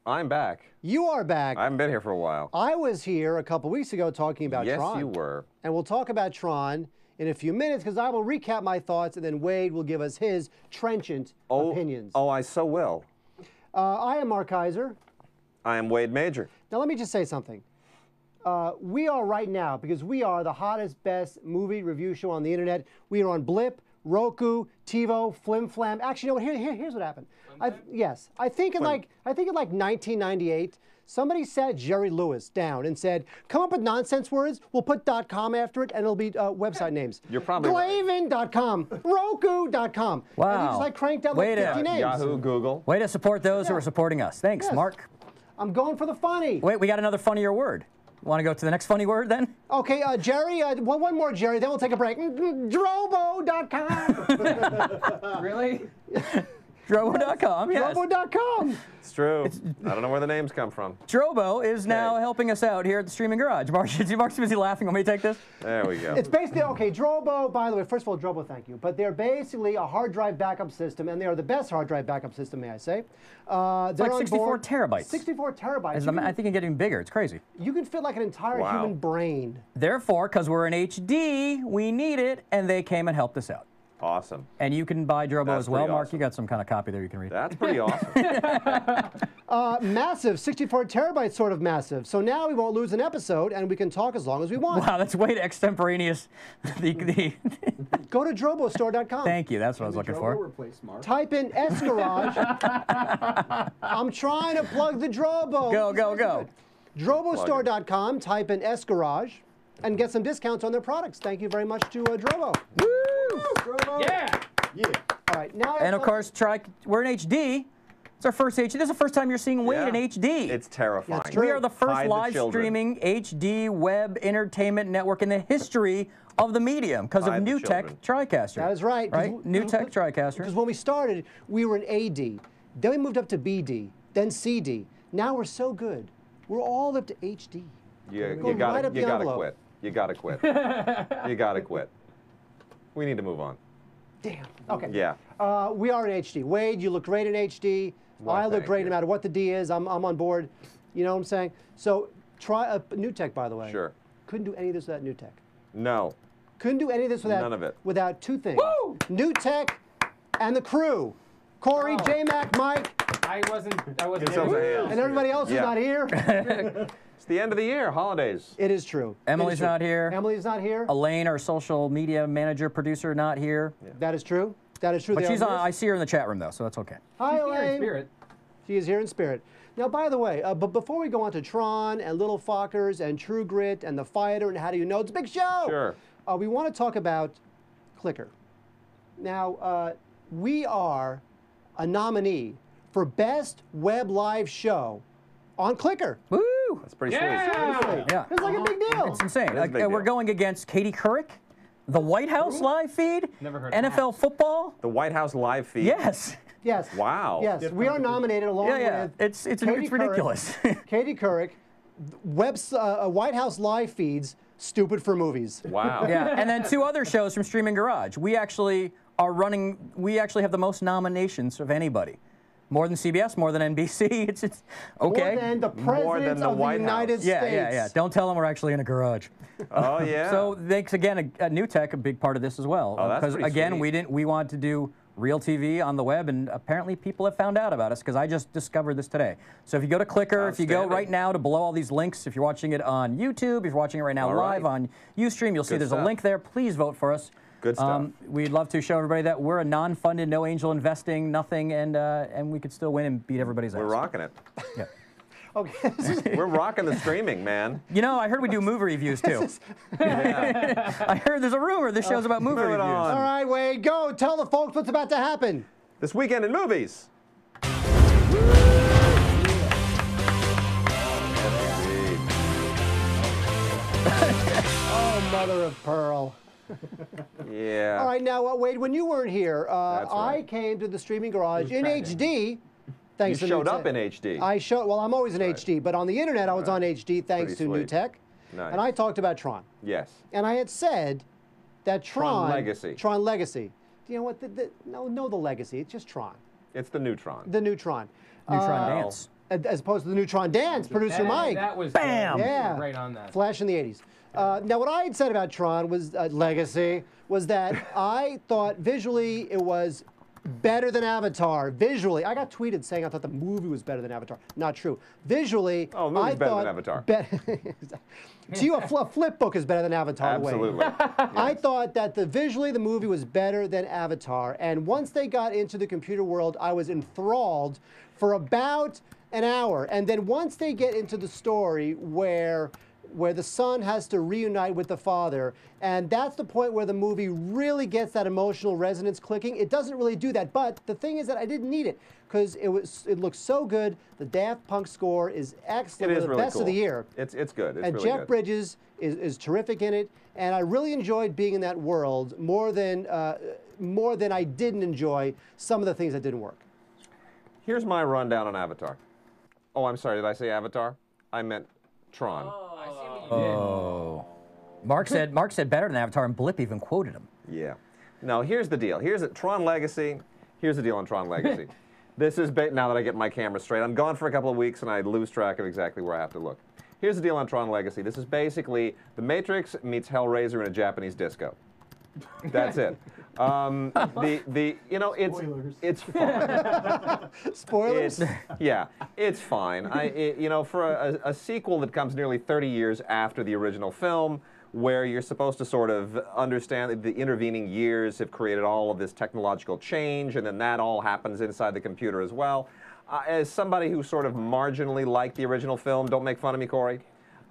I'm back. You are back. I haven't been here for a while. I was here a couple weeks ago talking about Tron. Yes, you were. And we'll talk about Tron in a few minutes because I will recap my thoughts and then Wade will give us his trenchant opinions. Oh, I so will. I am Mark Kaiser. I am Wade Major. Now let me just say something. We are right now, because we are the hottest, best movie review show on the internet. We are on Blip, Roku, TiVo, Flim Flam. Actually, you know what? Here's what happened. Yes, I think in like 1998, somebody sat Jerry Lewis down and said, "Come up with nonsense words. We'll put .com after it, and it'll be website names. You're probably Glaven.com, Roku.com. Wow. And he just like cranked out like 50 names. Yahoo, Google. Way to support those who are supporting us. Thanks, Yes. Mark. I'm going for the funny. Wait, we got another funnier word. Want to go to the next funny word then? Okay, Jerry, one more Jerry, then we'll take a break. Drobo.com. Really? Drobo.com, yes. Drobo.com. It's true. I don't know where the names come from. Drobo is now helping us out here at the Streaming Garage. Mark's busy laughing. Want me to take this? There we go. It's basically, okay, Drobo, by the way, first of all, Drobo, thank you. But they're basically a hard drive backup system, and they are the best hard drive backup system, may I say. It's like 64 terabytes. 64 terabytes. I think it's getting bigger. It's crazy. You can fit like an entire human brain. Therefore, because we're in HD, we need it, and they came and helped us out. Awesome. And you can buy Drobo That's as well. pretty Mark, awesome. you got some kind of copy there you can read. That's pretty awesome. Massive, 64 terabytes sort of massive. So now we won't lose an episode, and we can talk as long as we want. Wow, that's way to extemporaneous. Go to drobostore.com. Thank you. That's what I was looking for. Replace Mark? Type in S Garage. I'm trying to plug the Drobo. Go. Drobostore.com. Type in S Garage and get some discounts on their products. Thank you very much to Drobo. Woo! Drobo. Yeah. All right, now. And of course, we're in HD. It's our first HD. This is the first time you're seeing Wade in HD. It's terrifying. That's true. We are the first Hide the live children. streaming HD web entertainment network in the history of the medium because of Hide the New Tech children. TriCaster. That is right. New Tech TriCaster. Because when we started, we were in AD. Then we moved up to BD, then CD. Now we're so good. We're all up to HD. You Going right gotta up the quit. envelope. You gotta quit. You gotta quit. We need to move on. Damn. Okay. Yeah. We are in HD. Wade, you look great in HD. Well, I look thank great you. no matter what the D is. I'm on board. You know what I'm saying? So try New Tech, by the way. Sure. Couldn't do any of this without New Tech. No. Couldn't do any of this without None of it. without two things. Woo! New Tech and the crew. Corey, J-Mac, Mike, I wasn't Give yourselves a here. hand. and everybody else who's Yeah. not here. It's the end of the year, holidays. It is true. It is Emily's true. not here. Emily's not here. Elaine, our social media manager, producer, not here. That is true. That is true. But They she's are on. I missed. see her in the chat room though, so that's okay. Hi, Here in Elaine. spirit. She is here in spirit. Now, by the way, but before we go on to Tron and Little Fockers and True Grit and The Fighter and How Do You Know, it's a big show. Sure. We want to talk about Clicker. Now, we are a nominee for Best Web Live Show on Clicker. Woo! That's pretty Yeah. sweet. Yeah. It's like a big deal. It's insane. It is a big We're deal. going against Katie Couric, the White House live feed, Never heard of NFL football. The White House live feed. Yes. Yes. Wow. Yes, we are nominated along Yeah. with It's Katie ridiculous. Couric, Katie Couric, White House live feeds, stupid for movies. Wow. Yeah, and then two other shows from Streaming Garage. We actually have the most nominations of anybody. More than CBS, more than NBC. It's okay. More than the presidents the of the White United House. States. Yeah. Don't tell them we're actually in a garage. Oh yeah. So thanks again, New Tech, a big part of this as well. Oh, that's Because pretty again, sweet. we wanted to do real TV on the web, and apparently people have found out about us because I just discovered this today. So if you go to Clicker, if you go Outstanding. right now to below all these links, if you're watching it on YouTube, if you're watching it right now All live right. on Ustream, you'll see Good there's a stuff. link there. Please vote for us. Good stuff. We'd love to show everybody that we're a non-funded, no angel investing, nothing, and we could still win and beat everybody's ass. We're rocking it. Yeah. Okay. We're rocking the streaming, man. You know, I heard we do movie reviews too. Yeah. I heard there's a rumor this show's about movie Move it reviews. on. All right, Wade, go. Tell the folks what's about to happen. This weekend in movies. Oh, mother of pearl. Yeah. All right, now, Wade, when you weren't here, That's I right. came to the Streaming Garage in Friday. HD. Thanks You to New showed up Tech. in HD. I showed. Well, I'm always in HD, but on the internet, I was on HD thanks Pretty to New sweet. Tech. Nice. And I talked about Tron. Yes. And I had said that Tron Legacy. Tron Legacy. You know what? No, the Legacy. It's just Tron. It's the Neutron. The new Tron. Neutron Dance. as opposed to the new Tron Dance, producer Mike. That was Bam! Yeah. right on that. Flash in the 80s. Now, what I had said about Tron was Legacy was that I thought visually it was better than Avatar. Visually, I got tweeted saying I thought the movie was better than Avatar. Not true. Visually, Oh, the movie's I better thought than Avatar. To you, a flip book is better than Avatar. in a way. Absolutely. I thought that visually the movie was better than Avatar, and once they got into the computer world, I was enthralled for about an hour. And then once they get into the story where the son has to reunite with the father, and that's the point where the movie really gets that emotional resonance clicking. It doesn't really do that, but the thing is that I didn't need it because it looks so good. The Daft Punk score is excellent. It is the really best cool. of the year. It's good. It's And really Jeff good. Bridges is terrific in it, and I really enjoyed being in that world more than I didn't enjoy some of the things that didn't work. Here's my rundown on Avatar. Oh, I'm sorry. Did I say Avatar? I meant Tron. I see what you did. Oh. Mark said better than Avatar, and Blip even quoted him. Yeah. No, here's the deal. Here's Tron Legacy. Here's the deal on Tron Legacy. This is now that I get my camera straight. I'm gone for a couple of weeks and I lose track of exactly where I have to look. Here's the deal on Tron Legacy. This is basically The Matrix meets Hellraiser in a Japanese disco. That's it. It's fine. Spoilers? It's fine. For a sequel that comes nearly 30 years after the original film, where you're supposed to sort of understand that the intervening years have created all of this technological change, and then that all happens inside the computer as well. As somebody who sort of marginally liked the original film, don't make fun of me, Corey,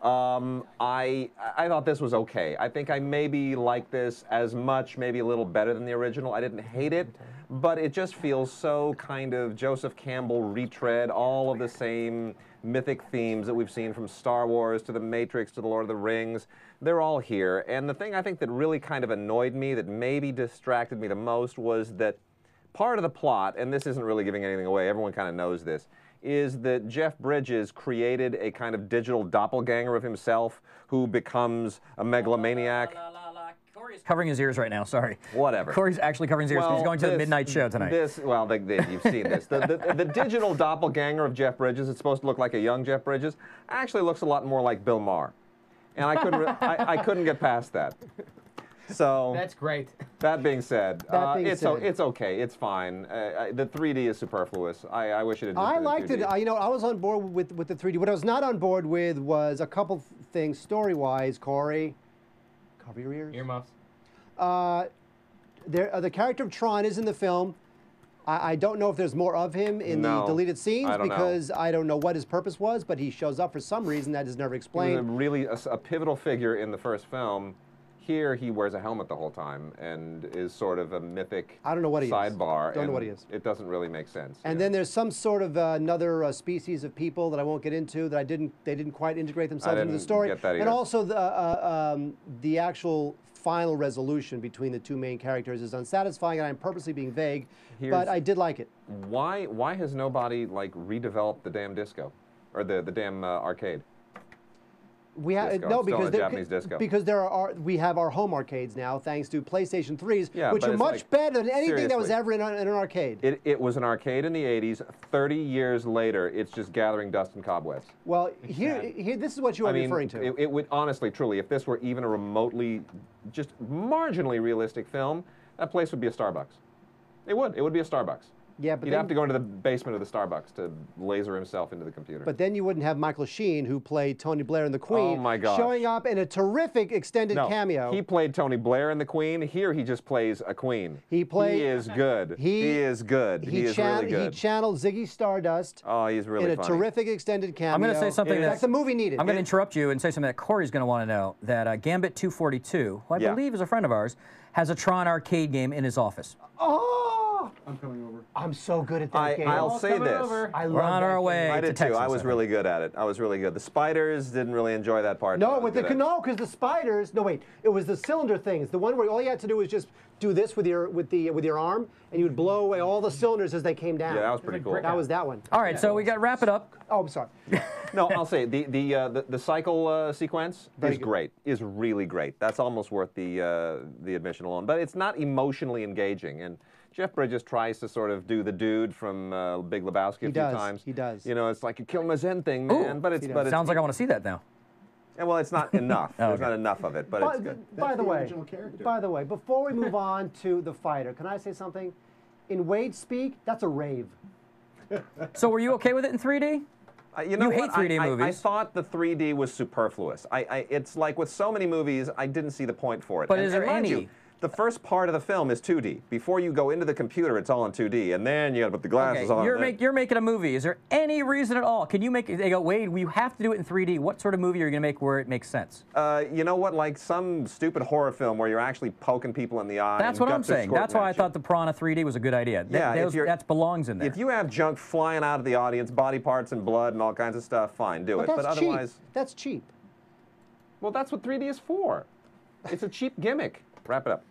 I thought this was okay. I think I maybe like this as much, maybe a little better than the original. I didn't hate it, but it just feels so kind of Joseph Campbell retread all of the same mythic themes that we've seen from Star Wars to The Matrix to The Lord of the Rings. They're all here. And the thing I think that really kind of annoyed me, that maybe distracted me the most, was that part of the plot, and this isn't really giving anything away, everyone kind of knows this, is that Jeff Bridges created a kind of digital doppelganger of himself who becomes a megalomaniac. Corey's covering his ears right now, sorry. Whatever. Corey's actually covering his ears because he's going to the midnight show tonight. You've seen this. The digital doppelganger of Jeff Bridges, it's supposed to look like a young Jeff Bridges, actually looks a lot more like Bill Maher. And I couldn't get past that. So That's great. that being said, it's said. okay. It's fine. The 3D is superfluous. I wish it had. I liked it. I was on board with the 3D. What I was not on board with was a couple things story-wise. Corey, cover your ears. Earmuffs. The character of Tron is in the film. I don't know if there's more of him in the deleted scenes I don't know. because I don't know what his purpose was, but he shows up for some reason that is never He was explained. really a pivotal figure in the first film. Here, he wears a helmet the whole time and is sort of a mythic I don't know what he is. sidebar. Don't know and what he is. It doesn't really make sense. And then there's some sort of another species of people that I won't get into that they didn't quite integrate themselves into the didn't story. get that And either. also the actual final resolution between the two main characters is unsatisfying, and I'm purposely being vague, but I did like it. Why has nobody redeveloped the damn disco, or the damn arcade? We have Disco. no It's still because a Japanese disco. because we have our home arcades now thanks to PlayStation 3s, Yeah, which but are it's much better than anything that was seriously. ever in an arcade. It was an arcade in the 80s. 30 years later, it's just gathering dust and cobwebs. Well, here this is what you are referring to. It would honestly, truly, if this were even a remotely, just marginally realistic film, that place would be a Starbucks. It would. It would be a Starbucks. Yeah, but He'd have to go into the basement of the Starbucks to laser himself into the computer. But then you wouldn't have Michael Sheen, who played Tony Blair in The Queen, Oh my gosh. showing up in a terrific extended no, cameo. he played Tony Blair in The Queen. Here he just plays a queen. He is good. He is good. He is really good. He channeled Ziggy Stardust Oh, he's really in a funny. terrific extended cameo. I'm going to say something In that fact, the movie needed. I'm going to interrupt you and say something that Corey's going to want to know. That Gambit 242, who I Yeah. believe is a friend of ours, has a Tron arcade game in his office. Oh, I'm coming over. I'm so good at that game. I'll say coming this. over. I We're love on that our game. way I to did too. Texas. I was really good at it. I was really good. The spiders didn't really enjoy that part. No, but I with the did it. no, because the spiders. No, wait. It was the cylinder things. The one where all you had to do was just do this with your arm, and you would blow away all the cylinders as they came down. Yeah, that was pretty cool. That was that one. All right, so we got to wrap it up. Oh, I'm sorry. No, I'll say the cycle sequence Very is good. great. Is really great. That's almost worth the admission alone. But it's not emotionally engaging. And Jeff Bridges tries to sort of do the dude from Big Lebowski a few times. He does. You know, it's like you kill my Zen thing, man. Ooh, but it's sounds like I want to see that now. Yeah, well, it's not enough. There's not enough of it, but it's good. By the way, before we move on to The Fighter, can I say something? In Wade speak, that's a rave. So were you okay with it in 3D? You know hate 3D movies. I thought the 3D was superfluous. It's like with so many movies, I didn't see the point for it. But is there mind any? You, the first part of the film is 2D. Before you go into the computer, it's all in 2D, and then you got to put the glasses on. You're making a movie. Is there any reason at all? Can you make it? They go, Wade, you have to do it in 3D. What sort of movie are you going to make where it makes sense? You know what? Like some stupid horror film where you're actually poking people in the eye. That's what I'm saying. That's why I thought the Piranha 3D was a good idea. Yeah, that belongs in there. If you have junk flying out of the audience, body parts and blood and all kinds of stuff, fine, do it. But otherwise, cheap. That's cheap. Well, that's what 3D is for. It's a cheap gimmick. Wrap it up.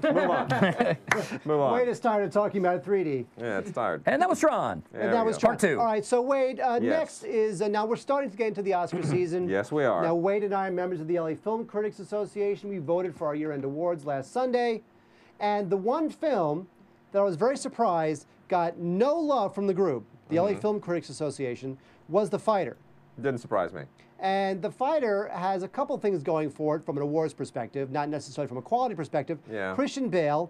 Move on. Move on. Wade is tired of talking about 3D. Yeah, it's tired. And that was Tron. And that was Part 2. All right, so Wade, next is, now we're starting to get into the Oscar season. Yes, we are. Now, Wade and I are members of the LA Film Critics Association. We voted for our year-end awards last Sunday. And the one film that I was very surprised got no love from the group, the LA Film Critics Association, was The Fighter. Didn't surprise me. And The Fighter has a couple things going for it from an awards perspective, not necessarily from a quality perspective. Yeah. Christian Bale,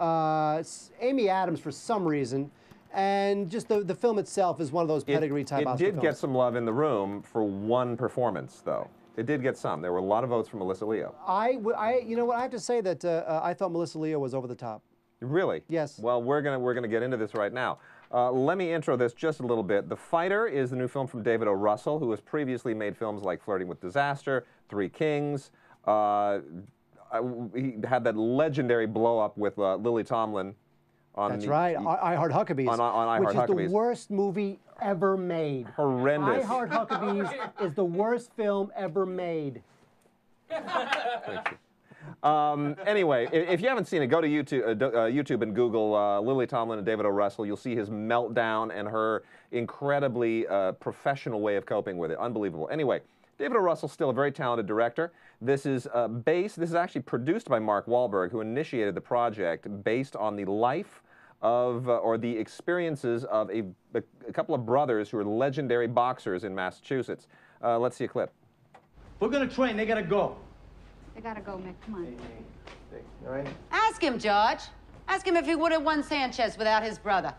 Amy Adams for some reason, and just the film itself is one of those pedigree type Oscar films. It did get some love in the room for one performance, though. It did get some. There were a lot of votes for Melissa Leo. You know what? I have to say that I thought Melissa Leo was over the top. Really? Yes. Well, we're gonna get into this right now. Let me intro this just a little bit. The Fighter is the new film from David O. Russell, who has previously made films like Flirting with Disaster, Three Kings. He had that legendary blow-up with Lily Tomlin. That's right, I Heart Huckabees. On I Heart Huckabees. Which is the worst movie ever made. Horrendous. I Heart Huckabees is the worst film ever made. Thank you. Anyway, if you haven't seen it, go to YouTube and Google Lily Tomlin and David O. Russell. You'll see his meltdown and her incredibly professional way of coping with it. Unbelievable. Anyway, David O. Russell's still a very talented director. This is actually produced by Mark Wahlberg, who initiated the project based on the life of, or the experiences of a couple of brothers who are legendary boxers in Massachusetts. Let's see a clip. We're gonna train, they gotta go. They gotta go, Mick. Come on. Hey, all right? Ask him, George. Ask him if he would have won Sanchez without his brother.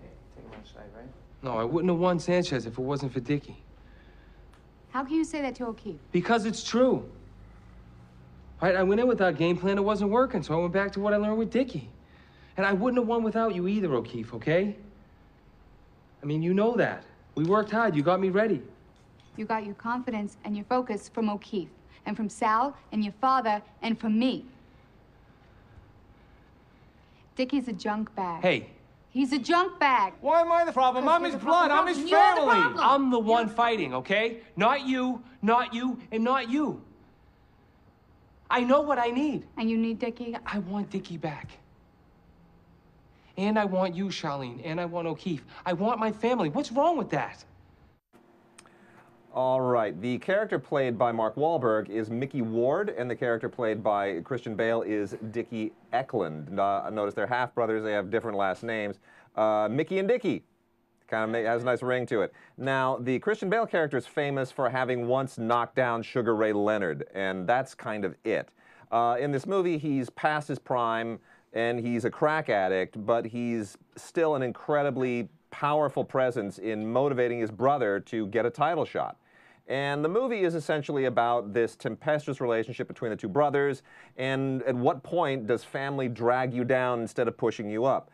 Hey, take him outside, right? No, I wouldn't have won Sanchez if it wasn't for Dickie. How can you say that to O'Keefe? Because it's true. Right? I went in with our game plan, it wasn't working, so I went back to what I learned with Dickie. And I wouldn't have won without you either, O'Keefe, okay? I mean, you know that. We worked hard, you got me ready. You got your confidence and your focus from O'Keefe, and from Sal, and your father, and from me. Dickie's a junk bag. Hey. He's a junk bag. Why am I the problem? I'm his blood, I'm his You're the family. problem. I'm the one fighting, okay? Not you, and not you. I know what I need. And you need Dickie? I want Dickie back. And I want you, Charlene, and I want O'Keefe. I want my family. What's wrong with that? All right. The character played by Mark Wahlberg is Mickey Ward, and the character played by Christian Bale is Dickie Eklund. Notice they're half-brothers. They have different last names. Mickey and Dickie. Kind of has a nice ring to it. Now, the Christian Bale character is famous for having once knocked down Sugar Ray Leonard, and that's kind of it. In this movie, he's past his prime, and he's a crack addict, but he's still an incredibly powerful presence in motivating his brother to get a title shot. And the movie is essentially about this tempestuous relationship between the two brothers, and at what point does family drag you down instead of pushing you up?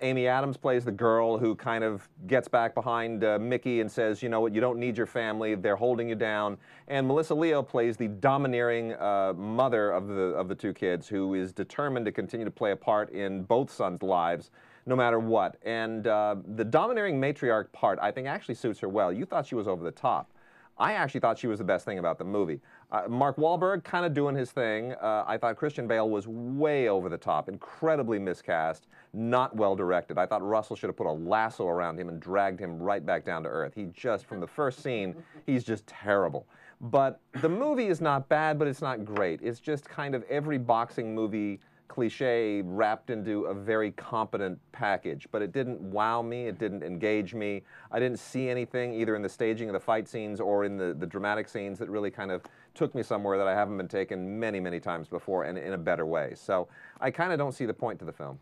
Amy Adams plays the girl who kind of gets back behind Mickey and says, you know what, you don't need your family, they're holding you down. And Melissa Leo plays the domineering mother of the two kids, who is determined to continue to play a part in both sons' lives, no matter what. And the domineering matriarch part, I think, actually suits her well. You thought she was over the top. I actually thought she was the best thing about the movie. Mark Wahlberg kind of doing his thing. I thought Christian Bale was way over the top, incredibly miscast, not well directed. I thought Russell should have put a lasso around him and dragged him right back down to earth. He just, from the first scene, he's just terrible. But the movie is not bad, but it's not great. It's just kind of every boxing movie cliche wrapped into a very competent package, but it didn't wow me, it didn't engage me. I didn't see anything either in the staging of the fight scenes or in the dramatic scenes that really kind of took me somewhere that I haven't been taken many, many times before and in a better way. So I kind of don't see the point to the film.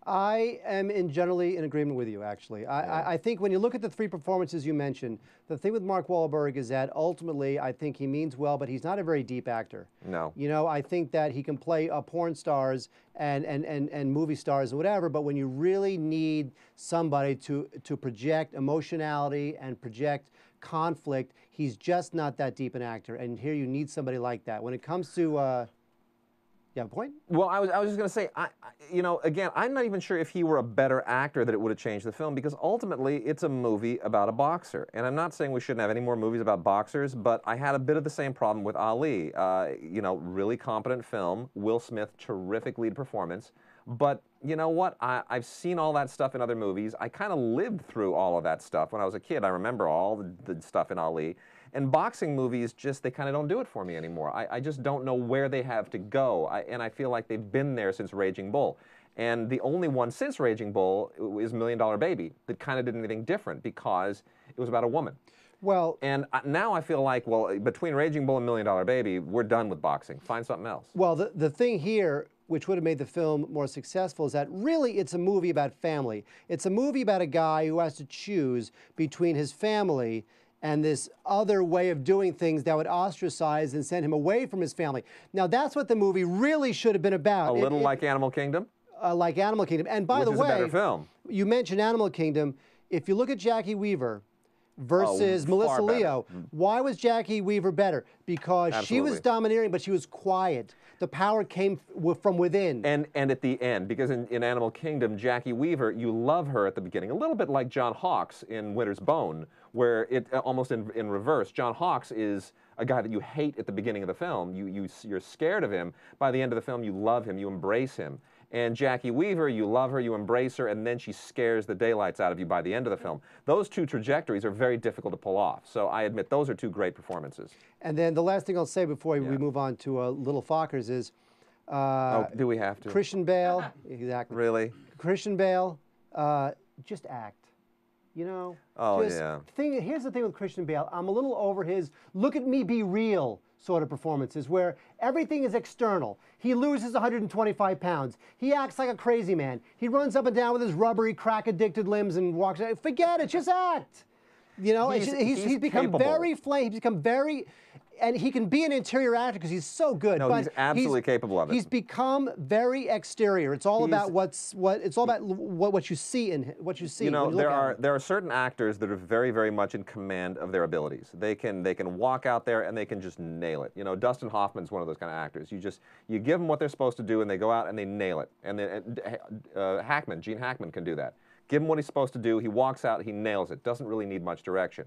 I am generally in agreement with you, actually. I think when you look at the three performances you mentioned, the thing with Mark Wahlberg is that ultimately I think he means well, but he's not a very deep actor. No. You know, I think that he can play porn stars and movie stars and whatever, but when you really need somebody to project emotionality and project conflict, he's just not that deep an actor. And here you need somebody like that. When it comes to... You have a point? Well, I was just going to say, you know, again, I'm not even sure if he were a better actor that it would have changed the film, because ultimately it's a movie about a boxer. And I'm not saying we shouldn't have any more movies about boxers, but I had a bit of the same problem with Ali. You know, really competent film, Will Smith, terrific lead performance. But you know what? I've seen all that stuff in other movies. I kind of lived through all of that stuff when I was a kid. I remember all the stuff in Ali. And boxing movies just, they kind of don't do it for me anymore. I just don't know where they have to go. And I feel like they've been there since Raging Bull. And the only one since Raging Bull is $1 Million Baby that kind of did anything different because it was about a woman. Well, and now I feel like, well, between Raging Bull and $1 Million Baby, we're done with boxing. Find something else. Well, the thing here, which would have made the film more successful, is that really it's a movie about family. It's a movie about a guy who has to choose between his family and this other way of doing things that would ostracize and send him away from his family. Now, that's what the movie really should have been about. A little like Animal Kingdom? Like Animal Kingdom. And by the way, which is a better film. You mentioned Animal Kingdom. If you look at Jackie Weaver versus Melissa Leo, why was Jackie Weaver better? Because she was domineering, but she was quiet. The power came from within. And at the end, because in Animal Kingdom, Jackie Weaver, you love her at the beginning, a little bit like John Hawkes in Winter's Bone, where it almost in reverse. John Hawkes is a guy that you hate at the beginning of the film. You're scared of him. By the end of the film, you love him, you embrace him. And Jackie Weaver, you love her, you embrace her, and then she scares the daylights out of you by the end of the film. Those two trajectories are very difficult to pull off. So I admit those are two great performances. And then the last thing I'll say before we move on to Little Fockers is... do we have to? Christian Bale, exactly. Really? Christian Bale, just act. You know? Oh, just here's the thing with Christian Bale. I'm a little over his look at me be real sort of performances where everything is external. He loses 125 pounds. He acts like a crazy man. He runs up and down with his rubbery, crack-addicted limbs and walks out. Forget it, just act. You know, he's become very He's become very... And he can be an interior actor because he's so good. No, but he's absolutely capable of it. He's become very exterior. It's all about what you see in what you see. You know, there are certain actors that are very, very much in command of their abilities. They can walk out there and they can just nail it. You know, Dustin Hoffman's one of those kind of actors. You give them what they're supposed to do and they go out and they nail it. And then Gene Hackman can do that. Give him what he's supposed to do. He walks out. He nails it. Doesn't really need much direction.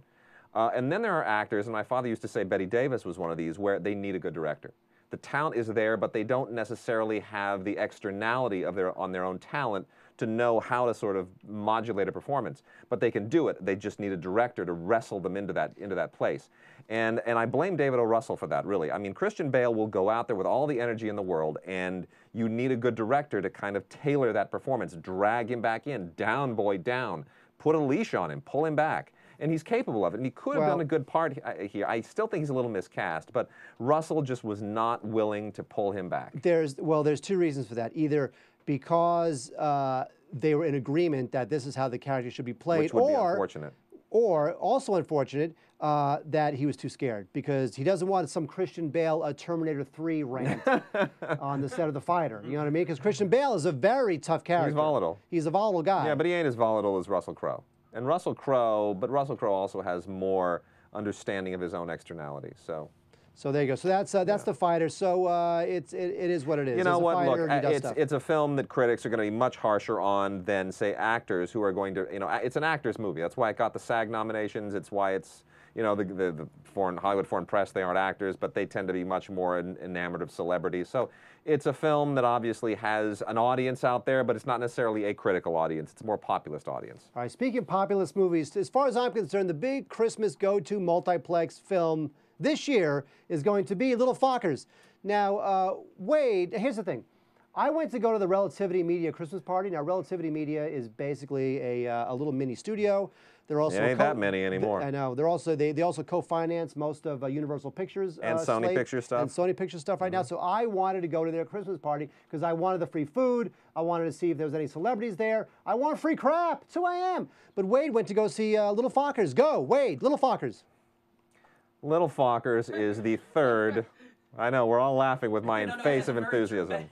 And then there are actors, and my father used to say Bette Davis was one of these, where they need a good director. The talent is there, but they don't necessarily have the externality of on their own talent to know how to sort of modulate a performance. But they can do it. They just need a director to wrestle them into that place. And I blame David O. Russell for that, really. I mean, Christian Bale will go out there with all the energy in the world, and you need a good director to kind of tailor that performance, drag him back in, down, boy, down, put a leash on him, pull him back. And he's capable of it, and he could have done a good part here. I still think he's a little miscast, but Russell just was not willing to pull him back. There's two reasons for that. Either because they were in agreement that this is how the character should be played, which would be unfortunate. Or also unfortunate that he was too scared because he doesn't want some Christian Bale Terminator 3 rant on the set of The Fighter. You know what I mean? Because Christian Bale is a very tough character. He's volatile. He's a volatile guy. Yeah, but he ain't as volatile as Russell Crowe. And Russell Crowe also has more understanding of his own externality. So there you go. So that's The Fighter. So it is what it is. You know what? Look, it's a film that critics are going to be much harsher on than say actors who are going to. You know, it's an actors movie. That's why it got the SAG nominations. It's why it's. You know, the Hollywood foreign press, they aren't actors, but they tend to be much more enamored of celebrities. So it's a film that obviously has an audience out there, but it's not necessarily a critical audience. It's a more populist audience. All right, speaking of populist movies, as far as I'm concerned, the big Christmas go-to multiplex film this year is going to be Little Fockers. Now, Wade, here's the thing. I went to go to the Relativity Media Christmas party. Now, Relativity Media is basically a little mini studio. They're also It ain't that many anymore. I know. They're also they also co-finance most of Universal Pictures and Sony slate, Pictures stuff. and Sony Pictures stuff right now. So I wanted to go to their Christmas party because I wanted the free food. I wanted to see if there was any celebrities there. I want free crap. That's who I am. But Wade went to go see Little Fockers. Go, Wade. Little Fockers. Little Fockers is the third. I know, we're all laughing with my face of enthusiasm.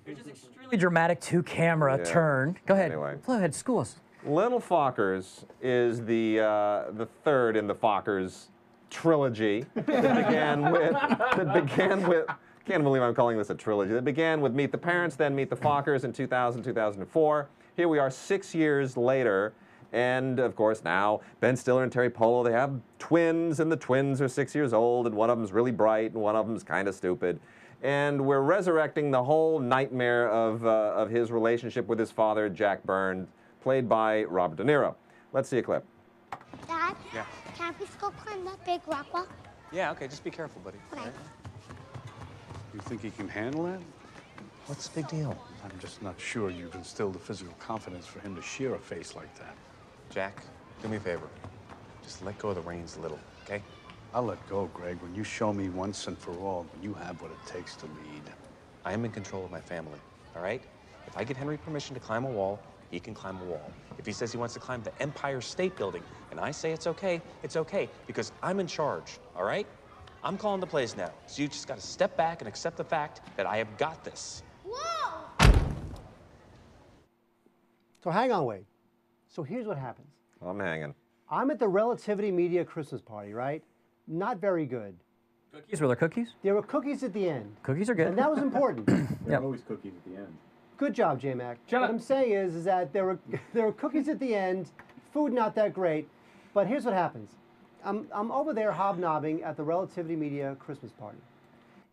It's just extremely dramatic two-camera turn. Go ahead. Anyway. Go ahead, school us. Little Fockers is the third in the Fockers trilogy that began with. Can't believe I'm calling this a trilogy. That began with Meet the Parents, then Meet the Fockers in 2000, 2004. Here we are 6 years later, and of course now Ben Stiller and Terry Polo, they have twins, and the twins are 6 years old, and one of them's really bright, and one of them's kind of stupid. And we're resurrecting the whole nightmare of his relationship with his father, Jack Byrne, played by Robert De Niro. Let's see a clip. Dad? Yeah? Can I please go climb that big rock wall? Yeah, okay, just be careful, buddy. Okay. You think he can handle that? What's the big deal? I'm just not sure you've instilled the physical confidence for him to shear a face like that. Jack, do me a favor. Just let go of the reins a little, okay? I'll let go, Greg, when you show me once and for all that you have what it takes to lead. I am in control of my family, all right? If I get Henry permission to climb a wall, he can climb a wall. If he says he wants to climb the Empire State Building, and I say it's okay, because I'm in charge, all right? I'm calling the plays now, so you just gotta step back and accept the fact that I have got this. Whoa! So hang on, Wade. So here's what happens. I'm hanging. I'm at the Relativity Media Christmas party, right? Not very good. Cookies? Were there cookies? There were cookies at the end. Cookies are good. And that was important. There are always cookies at the end. Good job, J-Mac. What I'm saying is that there were cookies at the end, food not that great, but here's what happens. I'm over there hobnobbing at the Relativity Media Christmas party,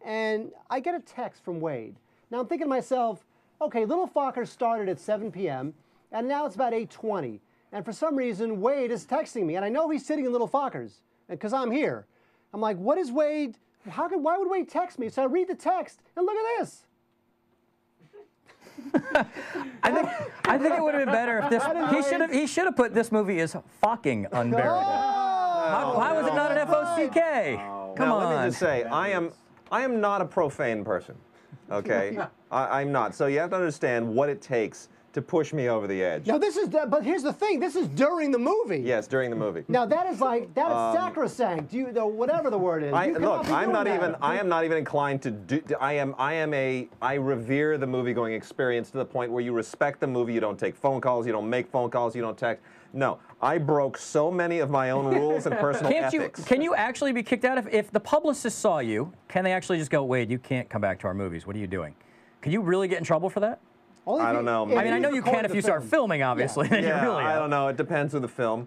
and I get a text from Wade. Now I'm thinking to myself, okay, Little Fockers started at 7 p.m., and now it's about 8:20, and for some reason Wade is texting me, and I know he's sitting in Little Fockers, because I'm here. I'm like, what is Wade, why would Wade text me? So I read the text, and look at this. I think it would have been better if this. He should have put this movie as Focking Unburied. Oh! How was it not an FOCK? Come now, on. let me just say, I am not a profane person, okay? I'm not. So you have to understand what it takes to push me over the edge. Now but here's the thing, this is during the movie. Yes, during the movie. Now that is sacrosanct, whatever the word is. Look, I am not even inclined to do, I revere the movie-going experience to the point where you respect the movie, you don't take phone calls, you don't make phone calls, you don't text. No, I broke so many of my own rules and personal ethics. Can you actually be kicked out if the publicist saw you? Can they actually just go, Wade, you can't come back to our movies, what are you doing? Can you really get in trouble for that? I don't know. I mean, I know you can if you start filming, obviously. Yeah, Then you really I don't know. It depends on the film.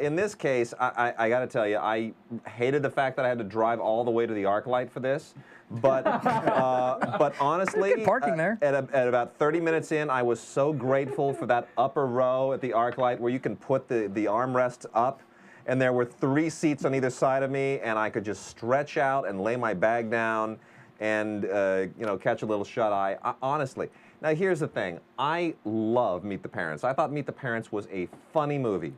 In this case, I got to tell you, I hated the fact that I had to drive all the way to the ArcLight for this. But honestly, good parking there. At about 30 minutes in, I was so grateful for that upper row at the ArcLight where you can put the armrests up. And there were 3 seats on either side of me, and I could just stretch out and lay my bag down and catch a little shut-eye. Honestly. Now, here's the thing. I love Meet the Parents. I thought Meet the Parents was a funny movie.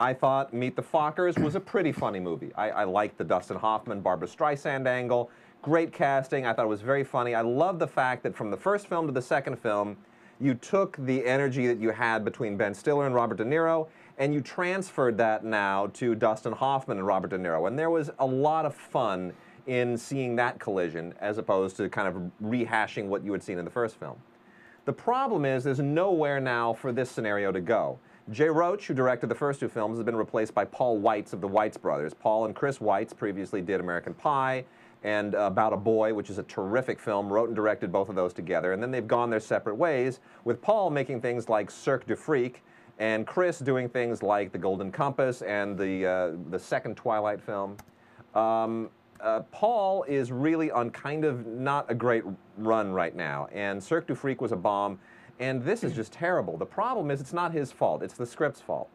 I thought Meet the Fockers was a pretty funny movie. I liked the Dustin Hoffman, Barbra Streisand angle. Great casting. I thought it was very funny. I love the fact that from the first film to the second film, you took the energy that you had between Ben Stiller and Robert De Niro, and you transferred that now to Dustin Hoffman and Robert De Niro. And there was a lot of fun in seeing that collision as opposed to kind of rehashing what you had seen in the first film. The problem is there's nowhere now for this scenario to go. Jay Roach, who directed the first 2 films, has been replaced by Paul Weitz of the Weitz brothers. Paul and Chris Weitz previously did American Pie and About a Boy, which is a terrific film, wrote and directed both of those together, and then they've gone their separate ways, with Paul making things like Cirque du Freak, and Chris doing things like The Golden Compass and the second Twilight film. Paul is really on kind of not a great run right now, and Cirque du Freak was a bomb, and this is just terrible. The problem is it's not his fault, it's the script's fault.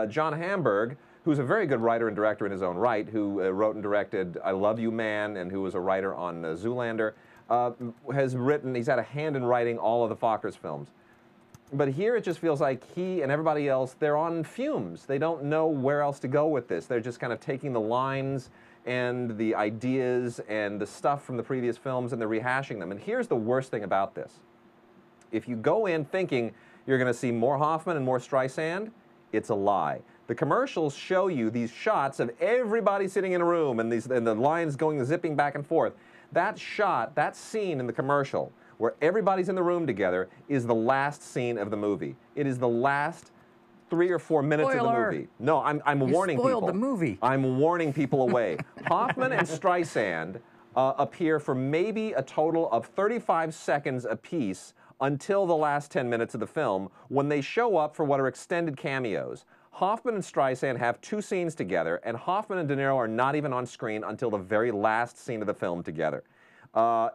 John Hamburg, who's a very good writer and director in his own right, who wrote and directed I Love You Man, and who was a writer on Zoolander, has written, he's had a hand in writing all of the Fockers films. But here it just feels like he and everybody else, they're on fumes. They don't know where else to go with this. They're just kind of taking the lines and the ideas and the stuff from the previous films and they're rehashing them. And here's the worst thing about this. If you go in thinking you're going to see more Hoffman and more Streisand, it's a lie. The commercials show you these shots of everybody sitting in a room and the lines going zipping back and forth. That shot, that scene in the commercial where everybody's in the room together is the last scene of the movie. It is the last 3 or 4 minutes of the movie. No, I'm warning people. You spoiled the movie. I'm warning people away. Hoffman and Streisand appear for maybe a total of 35 seconds apiece until the last 10 minutes of the film when they show up for what are extended cameos. Hoffman and Streisand have 2 scenes together, and Hoffman and De Niro are not even on screen until the very last scene of the film together.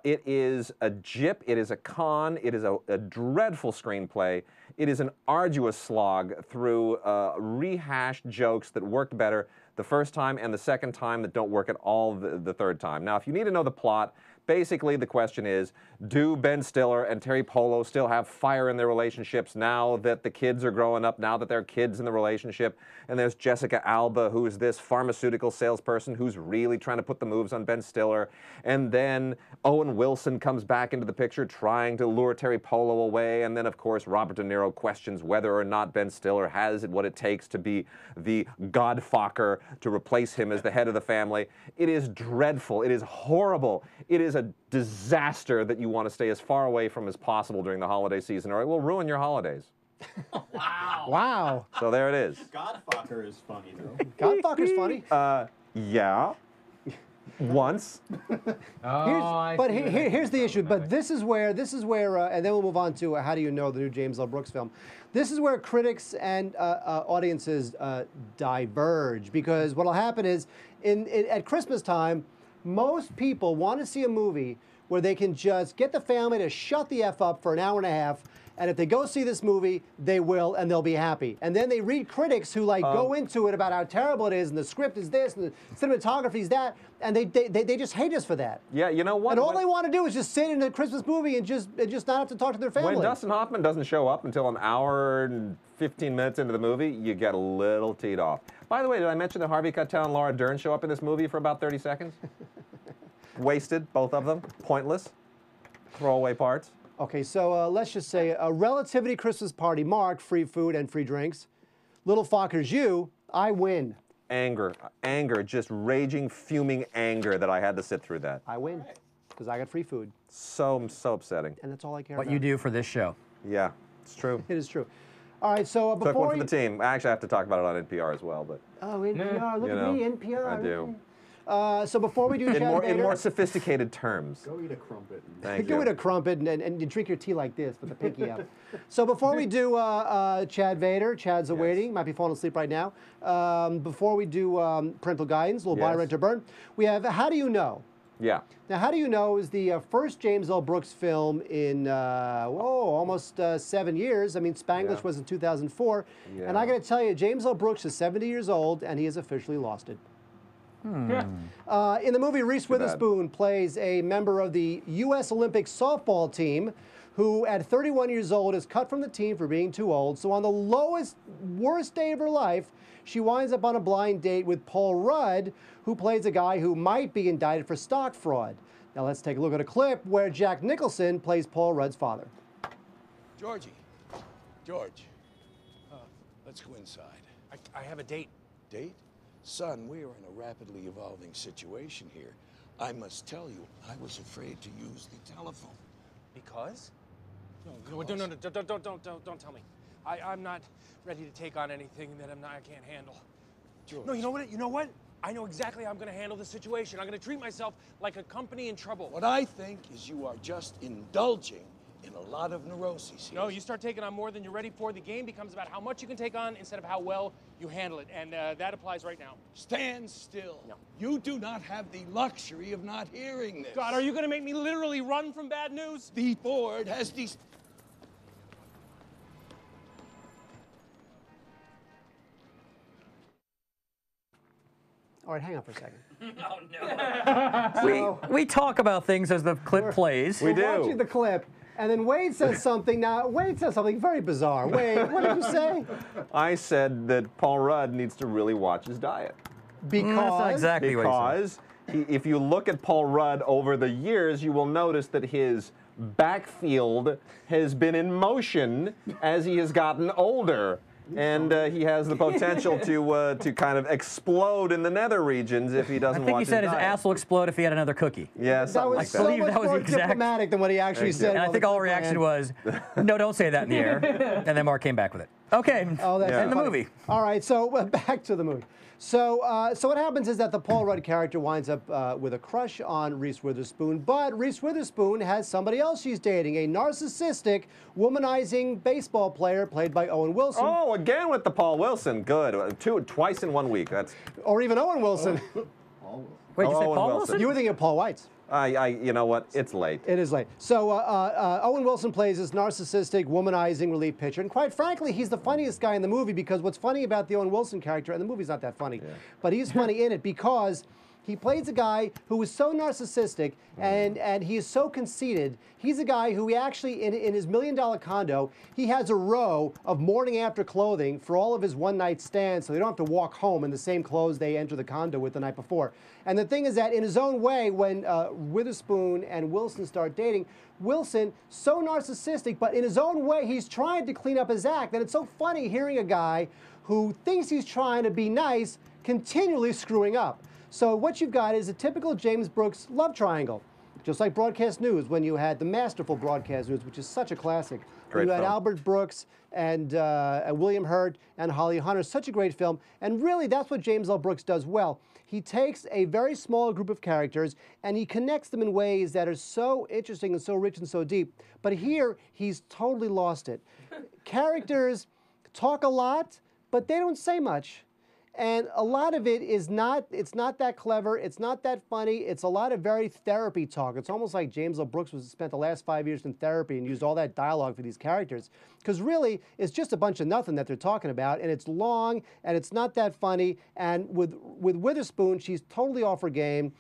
It is a gyp, it is a con, it is a dreadful screenplay. It is an arduous slog through rehashed jokes that worked better the first time and the second time that don't work at all the third time. Now, if you need to know the plot, basically the question is, do Ben Stiller and Terry Polo still have fire in their relationships now that the kids are growing up, now that they're kids in the relationship? And there's Jessica Alba, who is this pharmaceutical salesperson who's really trying to put the moves on Ben Stiller. And then Owen Wilson comes back into the picture trying to lure Terry Polo away. And then, of course, Robert De Niro questions whether or not Ben Stiller has what it takes to be the godfucker to replace him as the head of the family. It is dreadful. It is horrible. It is a disaster that you want to stay as far away from as possible during the holiday season, or it will ruin your holidays. Wow. Wow. So there it is. Godfucker is funny, though. Godfucker's funny. Yeah. Once. Here's the issue. But this is where, and then we'll move on to How Do You Know, the new James L. Brooks film. This is where critics and audiences diverge, because what'll happen is, at Christmas time, most people want to see a movie where they can just get the family to shut the F up for an hour and a half, and if they go see this movie, they will, and they'll be happy. And then they read critics who go into it about how terrible it is, and the script is this, and the cinematography is that, and they just hate us for that. Yeah, you know what? And all they want to do is just sit in a Christmas movie and just not have to talk to their family. When Dustin Hoffman doesn't show up until an hour and 15 minutes into the movie, you get a little teed off. By the way, did I mention that Harvey Keitel and Laura Dern show up in this movie for about 30 seconds? Wasted, both of them. Pointless. Throwaway parts. Okay, so let's just say a Relativity Christmas party marked free food and free drinks. Little Fockers, I win. Anger, just raging, fuming anger that I had to sit through that. I win, because I got free food. So upsetting. And that's all I care about. What you do for this show. Yeah, it's true. It is true. All right, so before took one for the team. I actually have to talk about it on NPR as well, but. Oh, NPR! Look at me, NPR. I do. So before we do in more sophisticated terms. Go eat a crumpet. Go eat a crumpet and drink your tea like this with the pinky out. So before we do Chad Vader, Chad's awaiting, might be falling asleep right now. Before we do parental guidance, little buy, rent, or burn, we have How Do You Know? Yeah. Now, How Do You Know is the first James L. Brooks film in, almost 7 years. I mean, Spanglish was in 2004. Yeah. And I got to tell you, James L. Brooks is 70 years old, and he has officially lost it. In the movie, Reese Witherspoon plays a member of the U.S. Olympic softball team who, at 31 years old, is cut from the team for being too old. So on the worst day of her life, she winds up on a blind date with Paul Rudd, who plays a guy who might be indicted for stock fraud. Now let's take a look at a clip where Jack Nicholson plays Paul Rudd's father. George, let's go inside. I have a date. Date? Son, we are in a rapidly evolving situation here. I must tell you, I was afraid to use the telephone. Because? No, don't tell me. I'm not ready to take on anything that I can't handle. George. No, you know what? I know exactly how I'm going to handle the situation. I'm going to treat myself like a company in trouble. What I think is you are just indulging in a lot of neuroses here. No, you start taking on more than you're ready for. The game becomes about how much you can take on instead of how well you handle it. And that applies right now. Stand still. No. You do not have the luxury of not hearing this. God, are you going to make me literally run from bad news? The board has these... All right, hang on for a second. We talk about things as the clip plays. We're watching the clip, and then Wade says something. Now, Wade says something very bizarre. Wade, what did you say? I said that Paul Rudd needs to really watch his diet. Because? That's not exactly what he said. If you look at Paul Rudd over the years, you will notice that his backfield has been in motion as he has gotten older. And he has the potential to kind of explode in the nether regions if he doesn't watch I think he said his diet. ass will explode if he had another cookie. Yeah, something like that. I believe that was more the exact. diplomatic than what he actually said. And I think all our reaction was, no, don't say that in the air. And then Mark came back with it. Okay, oh, that's and the funny. movie. All right, so back to the movie. So, so what happens is that the Paul Rudd character winds up with a crush on Reese Witherspoon, but Reese Witherspoon has somebody else she's dating, a narcissistic, womanizing baseball player played by Owen Wilson. Oh, again with the Paul Wilson. Good. Twice in 1 week. That's. Or even Owen Wilson. Wait, you say Owen Paul Wilson. Wilson? You were thinking of Paul Weitz. You know what? It's late. It is late. So Owen Wilson plays this narcissistic, womanizing relief pitcher, and quite frankly, he's the funniest guy in the movie because what's funny about the Owen Wilson character, and the movie's not that funny, but he's funny in it because he plays a guy who is so narcissistic and he is so conceited. He's a guy who he actually, in his $1 million condo, he has a row of morning after clothing for all of his one-night stands so they don't have to walk home in the same clothes they enter the condo with the night before. And the thing is that in his own way, when Witherspoon and Wilson start dating, Wilson, so narcissistic, but in his own way, he's trying to clean up his act. And it's so funny hearing a guy who thinks he's trying to be nice continually screwing up. So what you've got is a typical James Brooks love triangle. Just like Broadcast News, when you had the masterful Broadcast News, which is such a classic. Great you had film. Albert Brooks and William Hurt and Holly Hunter, such a great film. And really, that's what James L. Brooks does well. He takes a very small group of characters and he connects them in ways that are so interesting and so rich and so deep. But here, he's totally lost it. Characters talk a lot, but they don't say much. And a lot of it is not, it's not that clever, it's not that funny, it's a lot of very therapy talk. It's almost like James L. Brooks spent the last 5 years in therapy and used all that dialogue for these characters. Because really, it's just a bunch of nothing that they're talking about, and it's long, and it's not that funny, and with Witherspoon, she's totally off her game.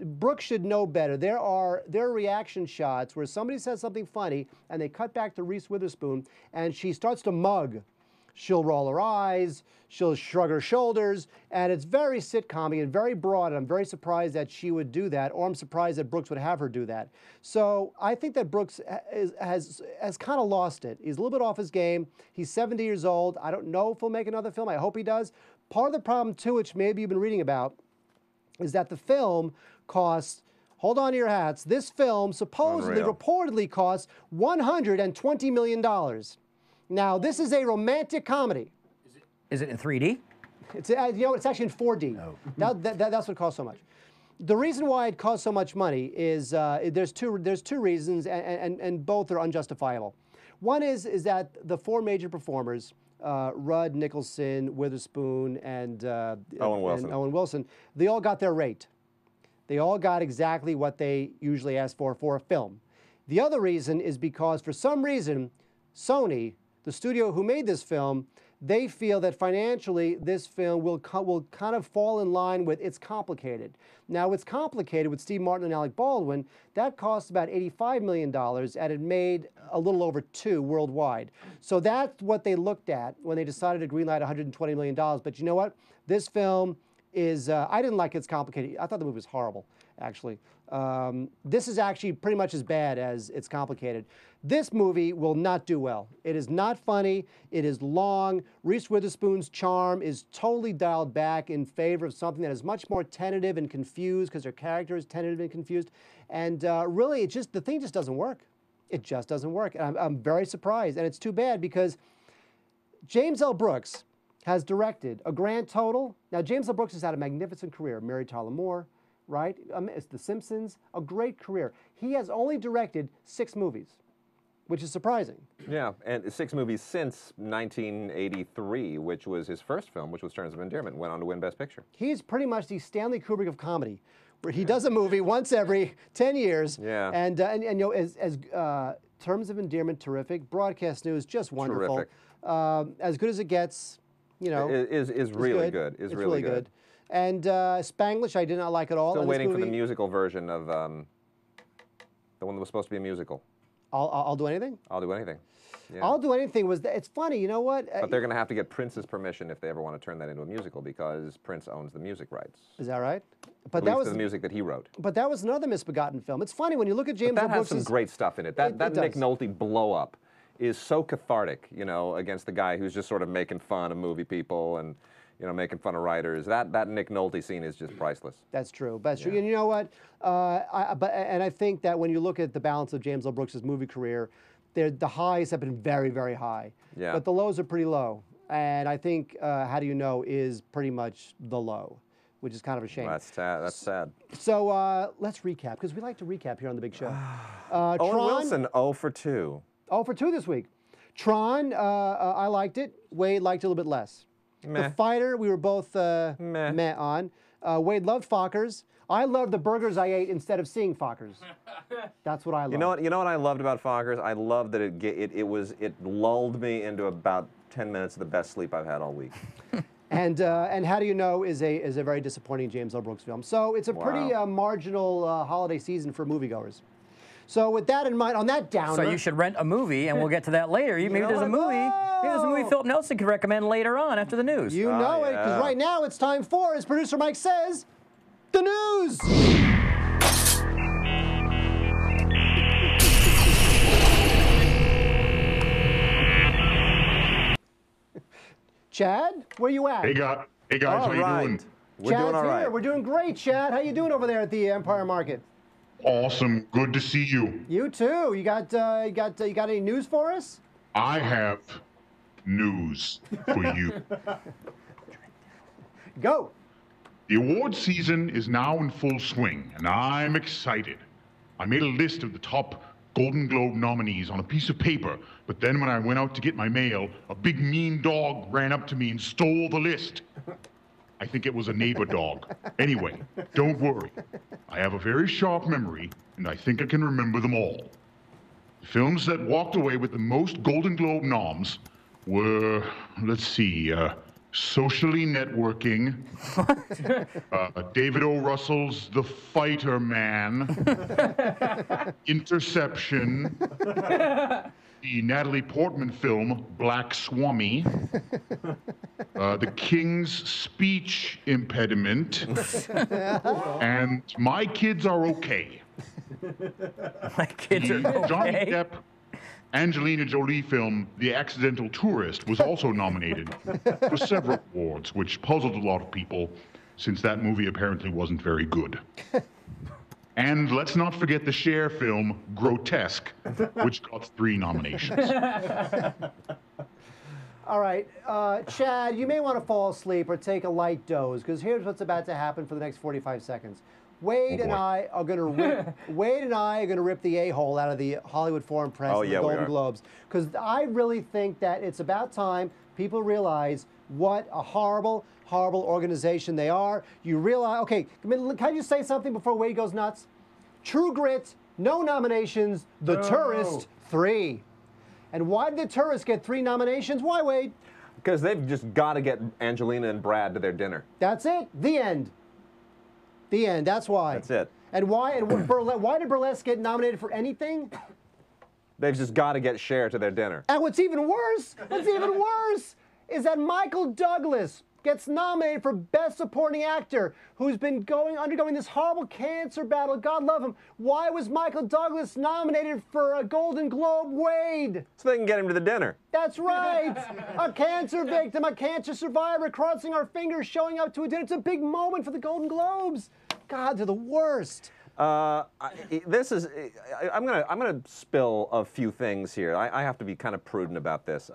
Brooks should know better. There are reaction shots where somebody says something funny, and they cut back to Reese Witherspoon, and she starts to mug. She'll roll her eyes, she'll shrug her shoulders, and it's very sitcom-y and very broad, and I'm very surprised that she would do that, or I'm surprised that Brooks would have her do that. So I think that Brooks has kind of lost it. He's a little bit off his game. He's 70 years old. I don't know if he'll make another film. I hope he does. Part of the problem, too, which maybe you've been reading about, is that the film costs, hold on to your hats, this film supposedly, reportedly costs $120 million. Now, this is a romantic comedy. Is it in 3D? It's, it's actually in 4D. Oh. That's what costs so much. The reason why it costs so much money is there's two reasons, and both are unjustifiable. One is that the four major performers, Rudd, Nicholson, Witherspoon, and Owen Wilson, they all got their rate. They all got exactly what they usually ask for a film. The other reason is because, for some reason, Sony, the studio who made this film, they feel that financially this film will kind of fall in line with It's Complicated. Now, It's Complicated with Steve Martin and Alec Baldwin, that cost about $85 million, and it made a little over $2 million worldwide. So that's what they looked at when they decided to greenlight $120 million. But you know what? This film is, I didn't like It's Complicated. I thought the movie was horrible, actually. This is actually pretty much as bad as It's Complicated. This movie will not do well. It is not funny. It is long. Reese Witherspoon's charm is totally dialed back in favor of something that is much more tentative and confused because her character is tentative and confused. And really, the thing just doesn't work. It just doesn't work. And I'm very surprised. And it's too bad because James L. Brooks has directed a grand total. Now, James L. Brooks has had a magnificent career. Mary Tyler Moore, right? It's The Simpsons, a great career. He has only directed 6 movies, which is surprising. Yeah, and 6 movies since 1983, which was his first film, which was Terms of Endearment, went on to win Best Picture. He's pretty much the Stanley Kubrick of comedy, where he does a movie once every 10 years. Yeah. And you know, as Terms of Endearment, terrific. Broadcast News, just wonderful. Terrific. As Good as It Gets, you know. Is really good. Is It's really good. And Spanglish, I did not like at all. Still in this waiting for the movie. musical version of the one that was supposed to be a musical. I'll do anything. I'll do anything. Yeah. I'll do anything. It's funny, you know what? But they're going to have to get Prince's permission if they ever want to turn that into a musical, because Prince owns the music rights. Is that right? But that was the music that he wrote. But that was another misbegotten film. It's funny when you look at James L. That has Brooks's. some great stuff in it. That Nick Nolte blow up is so cathartic, you know, against the guy who's just sort of making fun of movie people and, you know, making fun of writers. That Nick Nolte scene is just priceless. That's true. That's true. And you know what? I think that when you look at the balance of James L. Brooks's movie career, the highs have been very, very high. Yeah. But the lows are pretty low. And I think How Do You Know is pretty much the low, which is kind of a shame. That's sad. That's sad. So let's recap, because we like to recap here on The Big Show. Owen Tron, Wilson, 0 for 2. 0 for 2 this week. Tron, I liked it. Wade liked it a little bit less. Meh. The Fighter, we were both meh on. Wade loved Fockers. I loved the burgers I ate instead of seeing Fockers. That's what I loved. You know what I loved about Fockers? I loved that it lulled me into about 10 minutes of the best sleep I've had all week. And How Do You Know is a very disappointing James L. Brooks film. So it's a pretty marginal holiday season for moviegoers. So with that in mind, on that downer. So you should rent a movie, and we'll get to that later. Maybe there's a movie. Maybe there's a movie Philip Nelson could recommend later on after the news. You know it, because right now it's time for, as producer Mike says, the news. Chad, where you at? Hey guys, how you doing? We're doing all right. Here. We're doing great, Chad. How you doing over there at the Empire Market? Awesome. Good to see you. You too. You got any news for us? I have news for you. Go. The award season is now in full swing, and I'm excited. I made a list of the top Golden Globe nominees on a piece of paper, but then when I went out to get my mail, a big mean dog ran up to me and stole the list. I think it was a neighbor dog. Anyway, don't worry. I have a very sharp memory, and I think I can remember them all. The films that walked away with the most Golden Globe noms were, let's see, Socially Networking, David O. Russell's The Fighter Man, Interception, the Natalie Portman film Black Swami, The King's Speech Impediment, and My Kids Are Okay. My kids are okay. Johnny Depp, Angelina Jolie film The Accidental Tourist was also nominated for several awards, which puzzled a lot of people since that movie apparently wasn't very good. And let's not forget the Cher film Grotesque, which got 3 nominations. All right, Chad, you may want to fall asleep or take a light doze, because here's what's about to happen for the next 45 seconds. Wade and I are going to rip the a-hole out of the Hollywood Foreign Press and the Golden Globes, because I really think that it's about time people realize what a horrible, horrible organization they are. You realize, okay, can I just say something before Wade goes nuts? True Grit, no nominations. The Tourist, 3. And why did The Tourist get 3 nominations? Why, Wade? Because they've just got to get Angelina and Brad to their dinner. That's it. The end. The end. That's why. That's it. And why? And why did Burlesque get nominated for anything? They've just got to get Cher to their dinner. And what's even worse, is that Michael Douglas gets nominated for Best Supporting Actor, who's been undergoing this horrible cancer battle. God love him. Why was Michael Douglas nominated for a Golden Globe, Wade? So they can get him to the dinner. That's right. A cancer victim, a cancer survivor, crossing our fingers, showing up to a dinner. It's a big moment for the Golden Globes. God, they're the worst. I'm gonna spill a few things here. I have to be kind of prudent about this.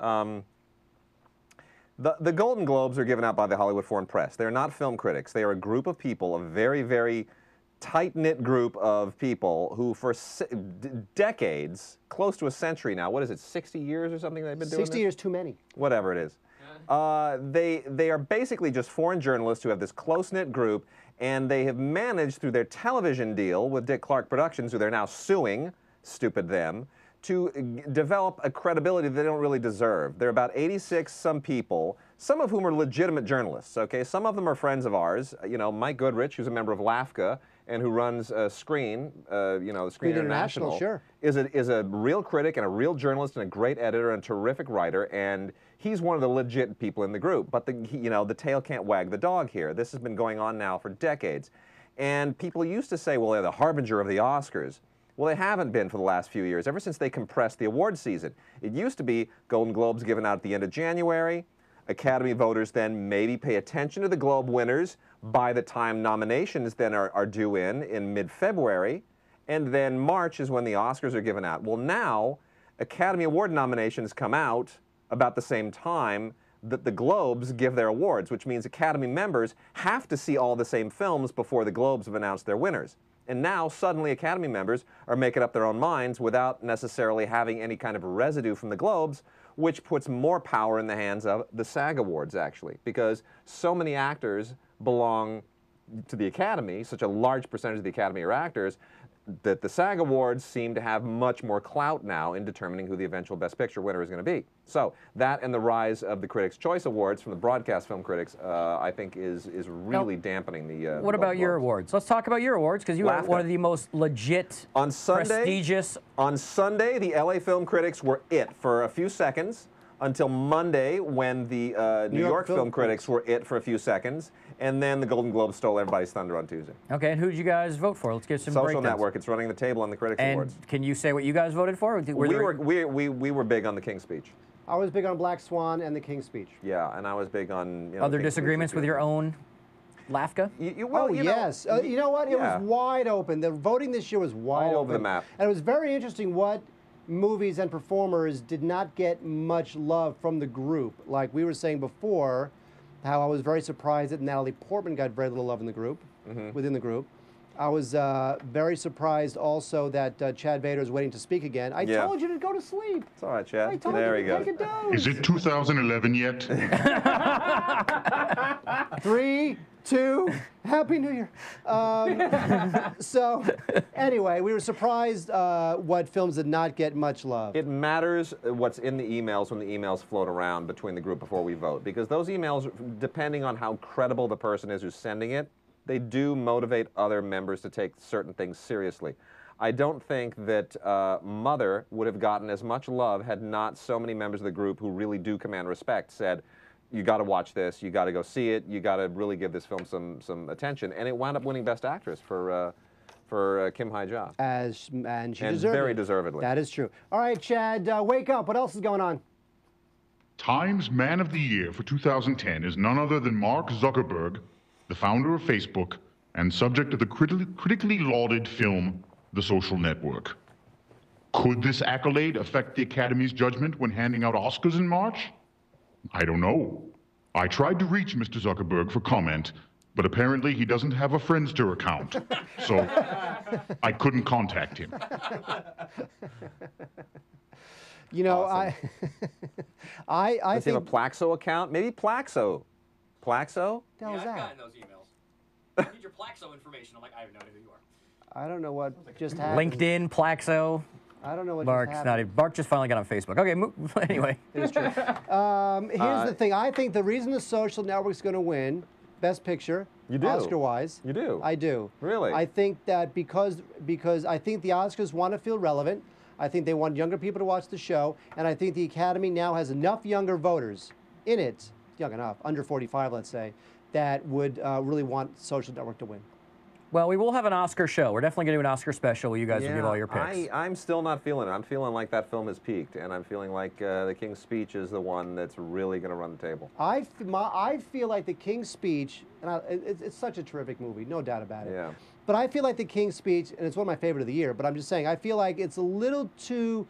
The Golden Globes are given out by the Hollywood Foreign Press. They're not film critics. They are a group of people, a very, very tight-knit group of people who for decades, close to a century now, what is it, 60 years or something they've been doing 60 years too many. Whatever it is. They are basically just foreign journalists who have this close-knit group, and they have managed through their television deal with Dick Clark Productions, who they're now suing, stupid them, to develop a credibility they don't really deserve. There are about 86 some people. some of whom are legitimate journalists, okay? Some of them are friends of ours. You know, Mike Goodrich, who's a member of LAFCA and who runs Screen, you know, Screen International, sure. is a real critic and a real journalist and a great editor and a terrific writer, and he's one of the legit people in the group. But, you know, the tail can't wag the dog here. This has been going on now for decades. And people used to say, well, they're the harbinger of the Oscars. Well, they haven't been for the last few years, ever since they compressed the award season. It used to be Golden Globes given out at the end of January. Academy voters then maybe pay attention to the Globe winners by the time nominations then are due in mid-February, and then March is when the Oscars are given out. Well, now Academy Award nominations come out about the same time that the Globes give their awards, which means Academy members have to see all the same films before the Globes have announced their winners. And now, suddenly, Academy members are making up their own minds without necessarily having any kind of residue from the Globes, which puts more power in the hands of the SAG Awards, actually, because so many actors belong to the Academy, such a large percentage of the Academy are actors, that the SAG Awards seem to have much more clout now in determining who the eventual Best Picture winner is going to be. So that and the rise of the Critics' Choice Awards from the broadcast film critics, I think, is really dampening the. What about your awards? Let's talk about your awards, because you are one of the most legit, prestigious. On Sunday, the LA film critics were it for a few seconds, until Monday, when the New York film critics were it for a few seconds, and then the Golden Globes stole everybody's thunder on Tuesday. Okay, and who did you guys vote for? Let's give some Social breakdowns. Network. It's running the table on the Critics Awards. And can you say what you guys voted for? We were big on the King's Speech. I was big on Black Swan and the King's Speech. Yeah, and I was big on other disagreements with your own LAFCA? Yes. You know what? It was wide open. The voting this year was wide open. All over the map. And it was very interesting what movies and performers did not get much love from the group. Like we were saying before, how I was very surprised that Natalie Portman got very little love in the group, within the group. I was very surprised also that Chad Vader is waiting to speak again. I told you to go to sleep. It's all right, Chad. I told there you we to go. take a dose. Is it 2011 yet? 3, 2, Happy New Year. So, anyway, we were surprised what films did not get much love. It matters what's in the emails when the emails float around between the group before we vote, because those emails, depending on how credible the person is who's sending it, they do motivate other members to take certain things seriously. I don't think that Mother would have gotten as much love had not so many members of the group who really do command respect said, you got to watch this, you got to go see it, you got to really give this film some attention. And it wound up winning Best Actress for Kim Hae-ja. And she deserved very it. deservedly. That is true. All right, Chad, wake up. What else is going on? Time's Man of the Year for 2010 is none other than Mark Zuckerberg, the founder of Facebook and subject of the critically lauded film The Social Network. Could this accolade affect the Academy's judgment when handing out Oscars in March? I don't know. I tried to reach Mr. Zuckerberg for comment, but apparently he doesn't have a Friendster account, so I couldn't contact him. You know, awesome. I Does he think... have a Plaxo account? Maybe Plaxo. Plaxo? The hell is that? I've gotten those emails. I need your Plaxo information. I'm like, I have no idea who you are. I don't know what just happened. LinkedIn, Plaxo. I don't know what Mark's just not happened. even. Mark just finally got on Facebook. Okay, anyway. It is true. Here's the thing. I think the reason The Social Network's going to win Best Picture, You do. Oscar-wise. You do? I do. Really? I think that because I think the Oscars want to feel relevant. I think they want younger people to watch the show, and I think the Academy now has enough younger voters in it, young enough, under 45, let's say, that would really want Social Network to win. Well, we will have an Oscar show. We're definitely going to do an Oscar special where you guys will give all your picks. I'm still not feeling it. I'm feeling like that film has peaked, and I'm feeling like The King's Speech is the one that's really going to run the table. I feel like The King's Speech, and it's such a terrific movie, no doubt about it. Yeah. But I feel like The King's Speech, and it's one of my favorite of the year, but I'm just saying, I feel like it's a little too,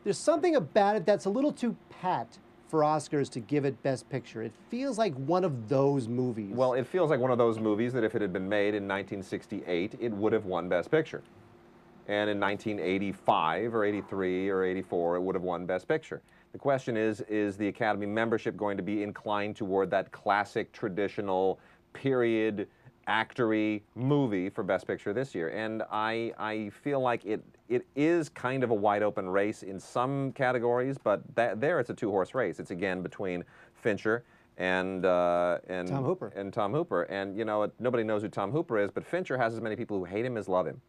there's something about it that's a little too pat for Oscars to give it Best Picture. It feels like one of those movies. Well, it feels like one of those movies that if it had been made in 1968, it would have won Best Picture. And in 1985 or 83 or 84, it would have won Best Picture. The question is the Academy membership going to be inclined toward that classic, traditional, period, actory movie for Best Picture this year? And I feel like it is kind of a wide open race in some categories, but there it's a two-horse race. It's again between Fincher and Tom Hooper. And Tom Hooper. And you know, nobody knows who Tom Hooper is, but Fincher has as many people who hate him as love him.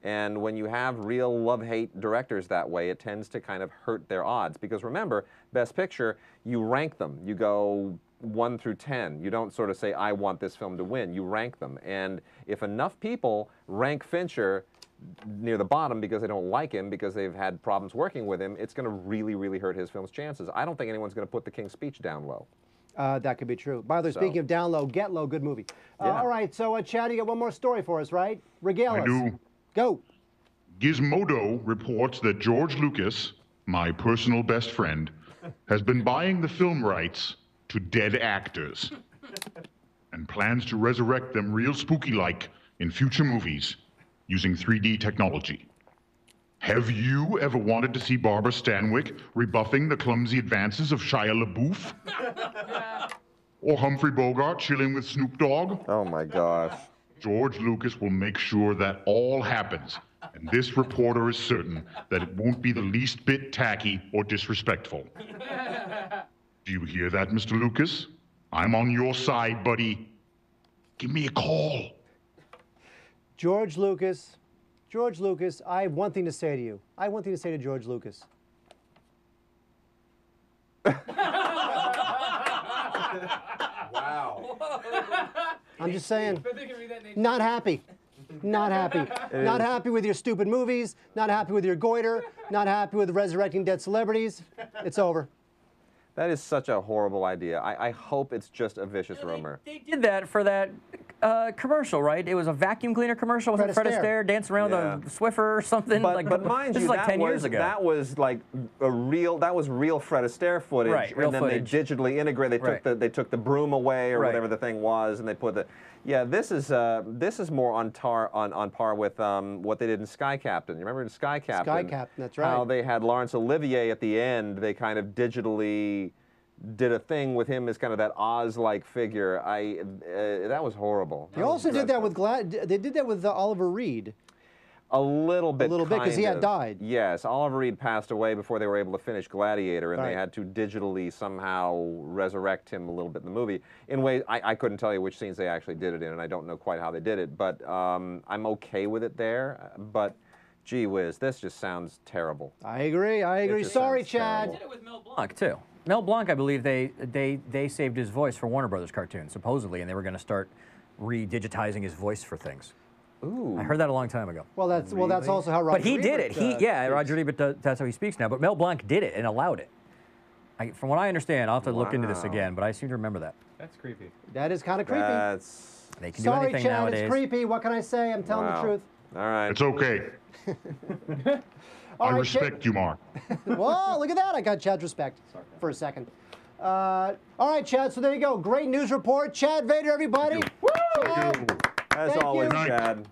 And when you have real love-hate directors that way, it tends to kind of hurt their odds. Because remember, Best Picture, you rank them. You go 1 through 10. You don't sort of say, I want this film to win. You rank them. And if enough people rank Fincher near the bottom because they don't like him, because they've had problems working with him, it's going to really, really hurt his film's chances. I don't think anyone's going to put The King's Speech down low. That could be true. By the way, speaking of down low, Get Low, good movie. Yeah. All right, so Chad, you got one more story for us, right? Regale us. I do. Go. Gizmodo reports that George Lucas, my personal best friend, has been buying the film rights to dead actors and plans to resurrect them real spooky-like in future movies using 3D technology. Have you ever wanted to see Barbara Stanwyck rebuffing the clumsy advances of Shia LaBeouf? Or Humphrey Bogart chilling with Snoop Dogg? Oh my gosh. George Lucas will make sure that all happens, and this reporter is certain that it won't be the least bit tacky or disrespectful. Do you hear that, Mr. Lucas? I'm on your side, buddy. Give me a call. George Lucas, I have one thing to say to you. I have one thing to say to George Lucas. Wow. I'm just saying, not happy. Not happy. Not happy with your stupid movies, not happy with your goiter, not happy with resurrecting dead celebrities. It's over. That is such a horrible idea. I hope it's just a vicious rumor. They did that for that commercial, right? It was a vacuum cleaner commercial. Was it Fred Astaire dancing around the Swiffer or something? But mind this you, is like 10 years ago. That was like that was real Fred Astaire footage. Right, real and then footage. they digitally integrated. They took the broom away or whatever the thing was, and they put the. Yeah, this is more on par with what they did in Sky Captain. You remember in Sky Captain? Sky Captain, that's right. How they had Laurence Olivier at the end. They kind of digitally did a thing with him as kind of that Oz-like figure. That was horrible. They also did that with They did that with Oliver Reed. A little bit. Because he had died. Yes, Oliver Reed passed away before they were able to finish Gladiator, and they had to digitally somehow resurrect him a little bit in the movie. In ways I couldn't tell you which scenes they actually did it in, and I don't know quite how they did it. But I'm okay with it there. But gee whiz, this just sounds terrible. I agree. Sorry, Chad. They did it with Mel Blanc too. Mel Blanc, I believe they saved his voice for Warner Brothers cartoons, supposedly, and they were going to start re-digitizing his voice for things. Ooh. I heard that a long time ago. Well, that's also how Roger. But he did Ebert, it. Roger Ebert. That's how he speaks now. But Mel Blanc did it and allowed it. From what I understand, I'll have to look into this again. But I seem to remember that. That's creepy. That is kind of creepy. They can Sorry, do anything Chad, nowadays. it's creepy. What can I say? I'm telling the truth. All right. It's okay. I respect you, Mark. Whoa, look at that. I got Chad's respect for a second. All right, Chad, so there you go. Great news report. Chad Vader, everybody. Woo! Chad, As always, Chad.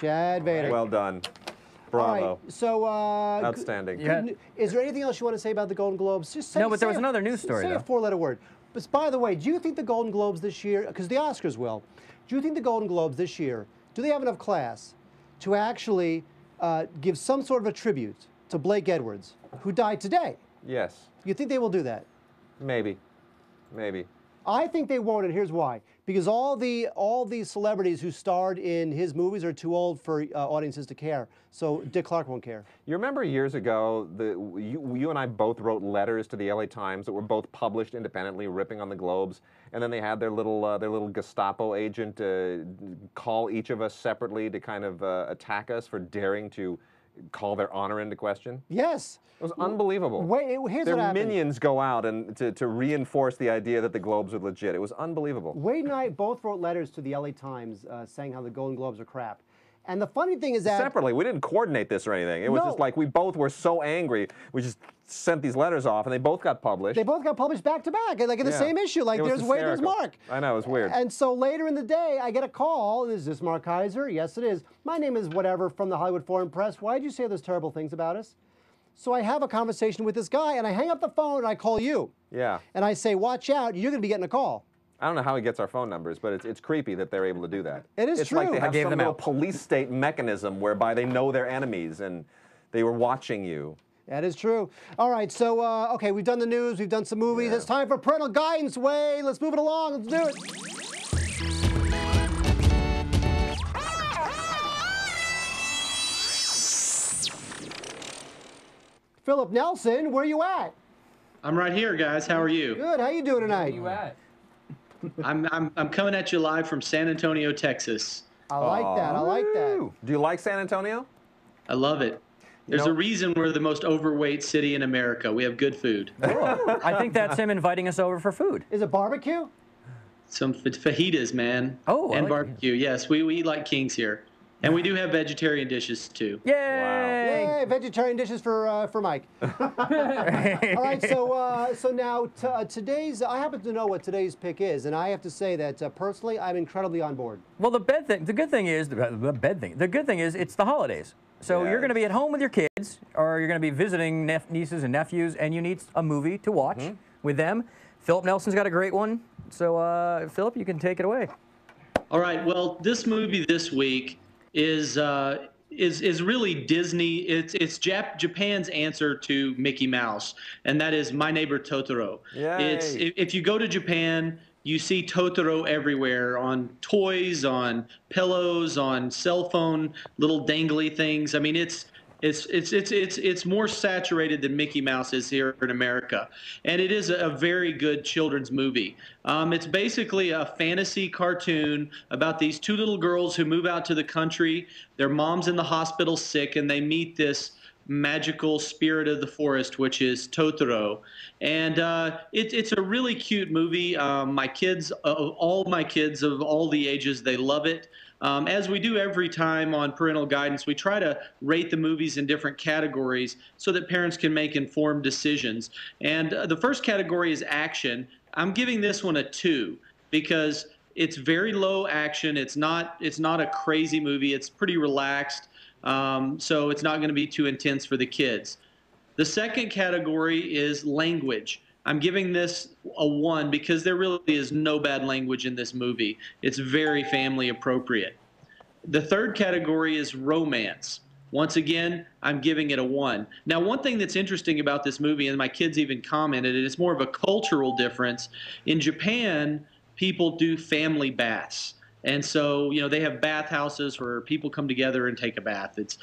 Chad Vader. Well done. Bravo. All right, so, outstanding. Is there anything else you want to say about the Golden Globes? Just say, No, but there was another news story, Say a though. four-letter word. But by the way, do you think the Golden Globes this year, because the Oscars will, do you think the Golden Globes this year, do they have enough class to actually give some sort of a tribute to Blake Edwards, who died today? Yes. You think they will do that? Maybe. Maybe. I think they won't, and here's why. Because all the celebrities who starred in his movies are too old for audiences to care. So Dick Clark won't care. You remember years ago, you and I both wrote letters to the LA Times that were both published independently, ripping on the Globes, and then they had their little Gestapo agent call each of us separately to kind of attack us for daring to call their honor into question? Yes. It was unbelievable. Wait, here's their what happened. minions go out and to reinforce the idea that the Globes are legit. It was unbelievable. Wade and I both wrote letters to the LA Times saying how the Golden Globes are crap. And the funny thing is that... Separately, we didn't coordinate this or anything. It was just like we both were so angry, we just sent these letters off and they both got published. They both got published back to back, like in the same issue. Like there's Wade, there's Mark. I know, it was weird. And so later in the day, I get a call. Is this Mark Kaiser? Yes, it is. My name is whatever from the Hollywood Foreign Press. Why did you say those terrible things about us? So I have a conversation with this guy and I hang up the phone and I call you. Yeah. And I say, watch out, you're going to be getting a call. I don't know how he gets our phone numbers, but it's creepy that they're able to do that. It is it's true. It's like they have some little police state mechanism whereby they know their enemies and they were watching you. That is true. All right, so, okay, we've done the news, we've done some movies. It's time for parental guidance, Way. Let's move it along. Let's do it. Philip Nelson, where you at? I'm right here, guys. How are you? Good. How you doing tonight? Where you at? I'm coming at you live from San Antonio, Texas. I like that. I like that. Do you like San Antonio? I love it. There's a reason we're the most overweight city in America. We have good food. I think that's him inviting us over for food. Is it barbecue? Some fajitas, man. Oh, and I like barbecue. Yes, we eat like kings here. And we do have vegetarian dishes, too. Yay! Yay! Vegetarian dishes for Mike. All right, so now today's, I happen to know what today's pick is, and I have to say that personally, I'm incredibly on board. Well, the good thing is it's the holidays. So you're going to be at home with your kids, or you're going to be visiting nieces and nephews, and you need a movie to watch with them. Philip Nelson's got a great one. So, Philip, you can take it away. All right. Well, this movie this week is really Disney. It's Japan's answer to Mickey Mouse, and that is My Neighbor Totoro. Yay. If you go to Japan, you see Totoro everywhere, on toys, on pillows, on cell phone little dangly things. I mean, it's more saturated than Mickey Mouse is here in America, and it is a very good children's movie. It's basically a fantasy cartoon about these two little girls who move out to the country. Their mom's in the hospital sick, and they meet this magical spirit of the forest, which is Totoro. And it's a really cute movie. My kids, all my kids of all the ages, they love it. As we do every time on Parental Guidance, we try to rate the movies in different categories so that parents can make informed decisions. And the first category is action. I'm giving this one a 2 because it's very low action. It's not a crazy movie. It's pretty relaxed. So it's not going to be too intense for the kids. The second category is language. I'm giving this a 1 because there really is no bad language in this movie. It's very family appropriate. The third category is romance. Once again, I'm giving it a 1. Now, one thing that's interesting about this movie, and my kids even commented, and it's more of a cultural difference. In Japan, people do family baths. And so, you know, they have bathhouses where people come together and take a bath. It's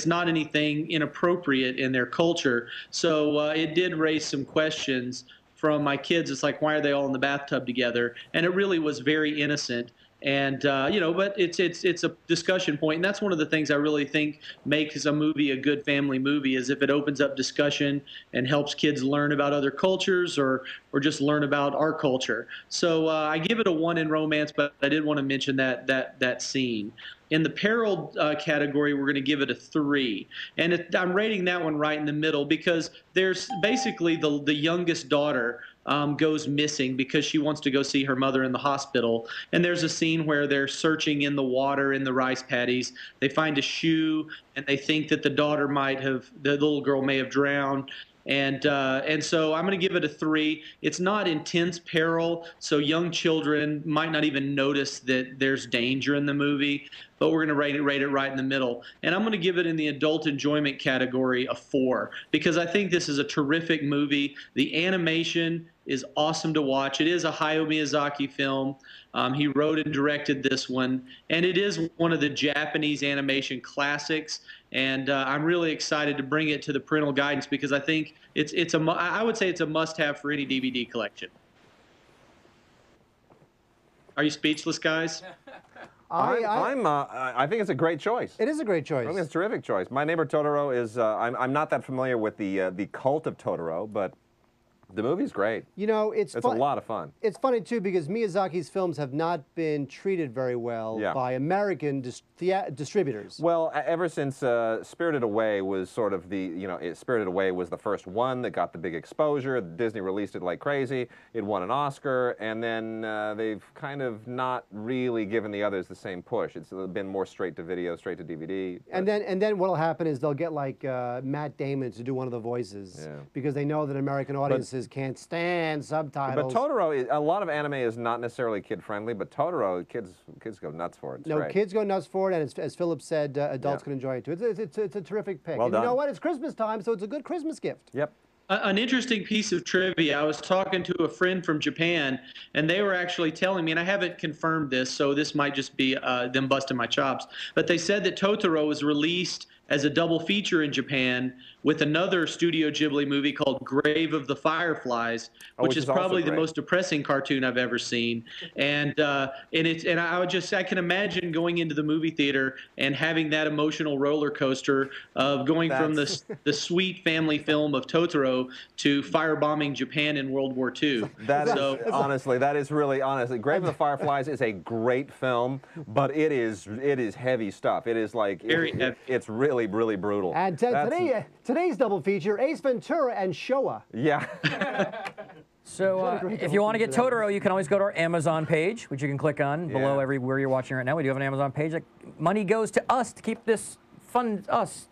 not anything inappropriate in their culture. So it did raise some questions from my kids. It's like, why are they all in the bathtub together? And it really was very innocent. And, you know, but it's a discussion point. And that's one of the things I really think makes a movie a good family movie is if it opens up discussion and helps kids learn about other cultures or just learn about our culture. So I give it a 1 in romance, but I did want to mention that scene. In the peril category, we're going to give it a 3. And I'm rating that one right in the middle because there's basically the youngest daughter goes missing because she wants to go see her mother in the hospital. And there's a scene where they're searching in the water in the rice paddies. They find a shoe, and they think that the little girl may have drowned. And so I'm going to give it a 3. It's not intense peril, so young children might not even notice that there's danger in the movie, but we're going to rate it right in the middle. And I'm going to give it in the adult enjoyment category a 4 because I think this is a terrific movie. The animation is awesome to watch. It is a Hayao Miyazaki film. He wrote and directed this one, and it is one of the Japanese animation classics. And I'm really excited to bring it to the Parental Guidance because I think I would say it's a must-have for any DVD collection. Are you speechless, guys? I think it's a great choice. It is a great choice. I think it's a terrific choice. My Neighbor Totoro is. I'm not that familiar with the cult of Totoro, but the movie's great. You know, it's a lot of fun. It's funny, too, because Miyazaki's films have not been treated very well by American distributors. Well, ever since Spirited Away was sort of Spirited Away was the first one that got the big exposure. Disney released it like crazy. It won an Oscar, and then they've kind of not really given the others the same push. It's been more straight to video, straight to DVD. And then what'll happen is they'll get like Matt Damon to do one of the voices because they know that American audiences audiences can't stand subtitles. But Totoro, a lot of anime is not necessarily kid-friendly, but Totoro, kids go nuts for it. It's no, great. kids go nuts for it, and as Philip said, adults can enjoy it too. It's a terrific pick. Well and done. you know what? It's Christmas time, so it's a good Christmas gift. Yep. An interesting piece of trivia. I was talking to a friend from Japan, and they were actually telling me, and I haven't confirmed this, so this might just be them busting my chops, but they said that Totoro was released as a double feature in Japan with another Studio Ghibli movie called Grave of the Fireflies, which is probably the most depressing cartoon I've ever seen. And I can imagine going into the movie theater and having that emotional roller coaster of going from the sweet family film of Totoro to firebombing Japan in World War II. Honestly, that is really honestly. Grave of the Fireflies is a great film, but it is heavy stuff. It is like it's really brutal. And today's double feature: Ace Ventura and Showa. Yeah. So if you want to get Totoro, you can always go to our Amazon page, which you can click on below everywhere you're watching right now. We do have an Amazon page. Money goes to us to keep this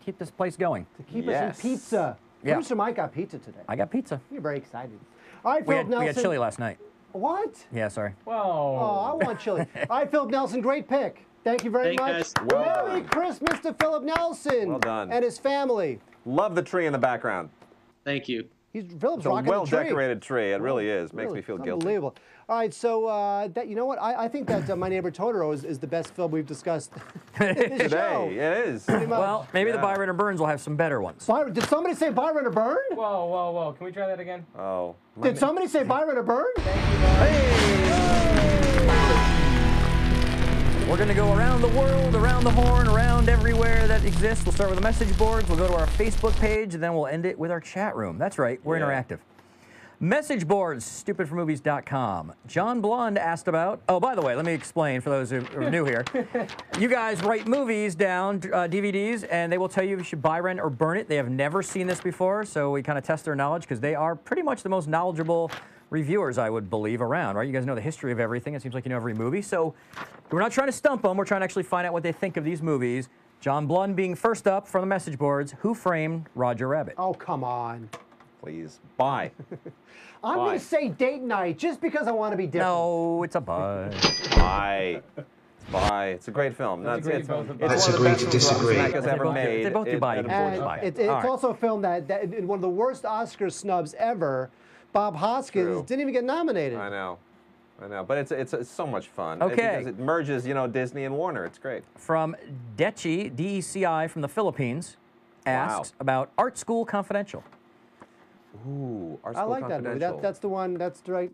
keep this place going. To keep us in pizza. Yeah. Producer Mike got pizza today. I got pizza. You're very excited. All right, We Philip Nelson. had chili last night. What? Yeah, sorry. Oh, I want chili. All right, Philip Nelson, great pick. Thank you very much. Merry Christmas to Philip Nelson. Well done. And his family. Love the tree in the background. Thank you. Philip's It's a rocking the tree. well-decorated tree. It really is. Makes me feel guilty. Unbelievable. All right, so you know what? I think that My Neighbor Totoro is the best film we've discussed today. It is. Well, maybe the Byron or Burns will have some better ones. Did somebody say Byron or Burn? Whoa, whoa, whoa. Can we try that again? Oh. Did somebody say Byron or Burn? We're going to go around the world, around the horn, around everywhere that exists. We'll start with the message boards. We'll go to our Facebook page, and then we'll end it with our chat room. That's right. We're interactive. Message boards, stupidformovies.com. John Blund asked about, oh, by the way, let me explain for those who are new here. You guys write movies down, DVDs, and they will tell you if you should buy, rent, or burn it. They have never seen this before, so we kind of test their knowledge because they are pretty much the most knowledgeable reviewers, I would believe, around, right? You guys know the history of everything. It seems like you know every movie. So we're not trying to stump them. We're trying to actually find out what they think of these movies. John Blund being first up from the message boards. Who framed Roger Rabbit? Oh, come on. Please. Buy. I'm going to say date night just because I want to be different. No, it's a buy. Buy. Buy. It's a great film. It's Let's one of the agree best to films disagree. Zemeckis has ever made. They both do buy. It's also a film that in one of the worst Oscar snubs ever, Bob Hoskins didn't even get nominated. I know. But it's so much fun. Okay. Because it merges, Disney and Warner. It's great. From Deci, D-E-C-I, from the Philippines, asks about Art School Confidential. Ooh, Art I School like that movie. Confidential. That's the one. That's right.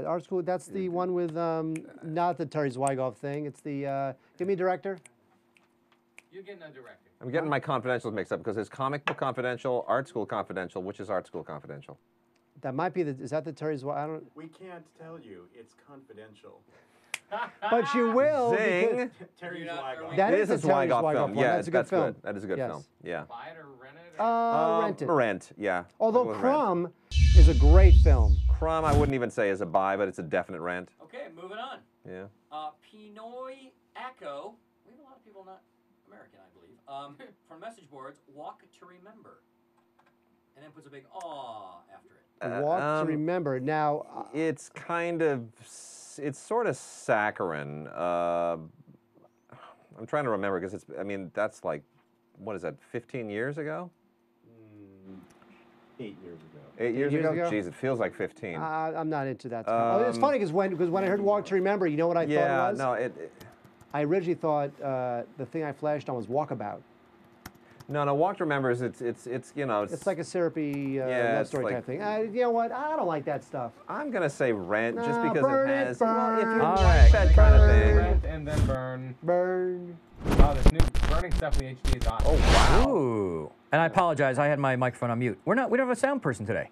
Art School. That's the one with not the Terry Zwigoff thing. It's the give me a director. You're getting a director. I'm getting my confidentials mixed up because there's Comic Book Confidential, Art School Confidential. Which is Art School Confidential? That might be is that the Terry Zwigoff? I don't. We can't tell you. It's confidential. But you will. Zing. Terry Zwigoff. That is a Terry Zwigoff film. one. Yeah, That's a good film. That is a good Yes. film. Yeah. Buy it or rent it? Rent it. Rent. Yeah. Although Rent. Crumb is a great film. Crumb, I wouldn't even say is a buy, but it's a definite rent. Okay, moving on. Yeah. Pinoy Echo. We have a lot of people not American, I believe. From message boards, Walk to Remember. And then puts a big aw after it. Walk to Remember. Now, it's kind of, it's sort of saccharine. I'm trying to remember because that's like, what is that, 15 years ago? 8 years ago. 8 years ago? Jeez, it feels like 15. I'm not into that. It's funny because when I heard Walk to Remember, you know what I thought it was? Yeah, no, I originally thought the thing I flashed on was Walkabout. No, Walk to Remember is it's It's like a syrupy love story type thing. You know what? I don't like that stuff. I'm gonna say Rent just because burn it has. burn, if you all like right. that kind of thing. Rent and then burn. Burn. Oh, this new burning stuff with HD is awesome. Oh wow. Ooh. And I apologize, I had my microphone on mute. We don't have a sound person today.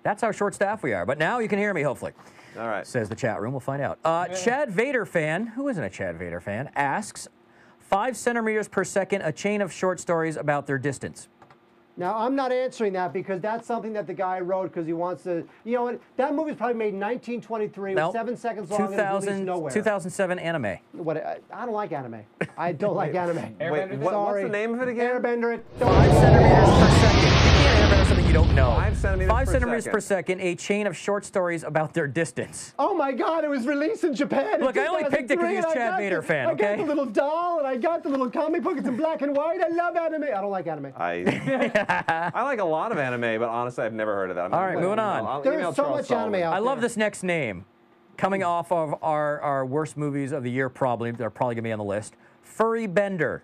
That's how short staff we are. But now you can hear me, hopefully. All right. Says the chat room. We'll find out. Chad Vader fan, who isn't a Chad Vader fan, asks, 5 centimeters per second, a chain of short stories about their distance. Now, I'm not answering that because that's something that the guy wrote because he wants to, you know what, that movie's probably made in 1923, Nope. was 7 seconds long and it was released nowhere. 2007 anime. I don't like anime. I don't like anime. Wait, what's the name of it again? Airbender it. 5 centimeters per second. You can't airbender something you don't know. 5 centimeters 5 per centimeters second. per second, a chain of short stories about their distance. Oh my God! It was released in Japan. Look, I only picked it because he was 2003, and I Chad got Vader the- fan, I got okay? the little doll, and I got the little comic book. It's in black and white. I love anime. I don't like anime. I like a lot of anime, but honestly, I've never heard of that. All right, moving on. There's so much anime out I love there. this next name. Coming off of our worst movies of the year, probably. They're probably going to be on the list. Furry Bender.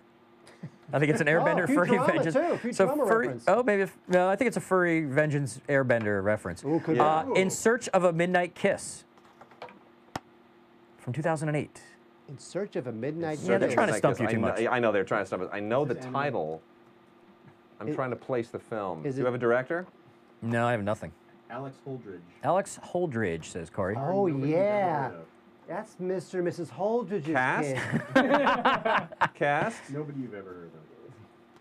I think it's an Airbender Furry Futurama Vengeance. too. Futurama reference. Oh, maybe. No, I think it's a Furry Vengeance Airbender reference. Ooh, could be. In Search of a Midnight Kiss. From 2008. In Search of a Midnight Yeah, they're Kiss. trying to stump you too much. I know they're trying to stump us. I know the title. I'm trying to place the film. Do you have a director? No, I have nothing. Alex Holdridge. Alex Holdridge, says Corey. Oh yeah, that's Mr. and Mrs. Holdridge's Cast? kid. Cast? Nobody you've ever heard of.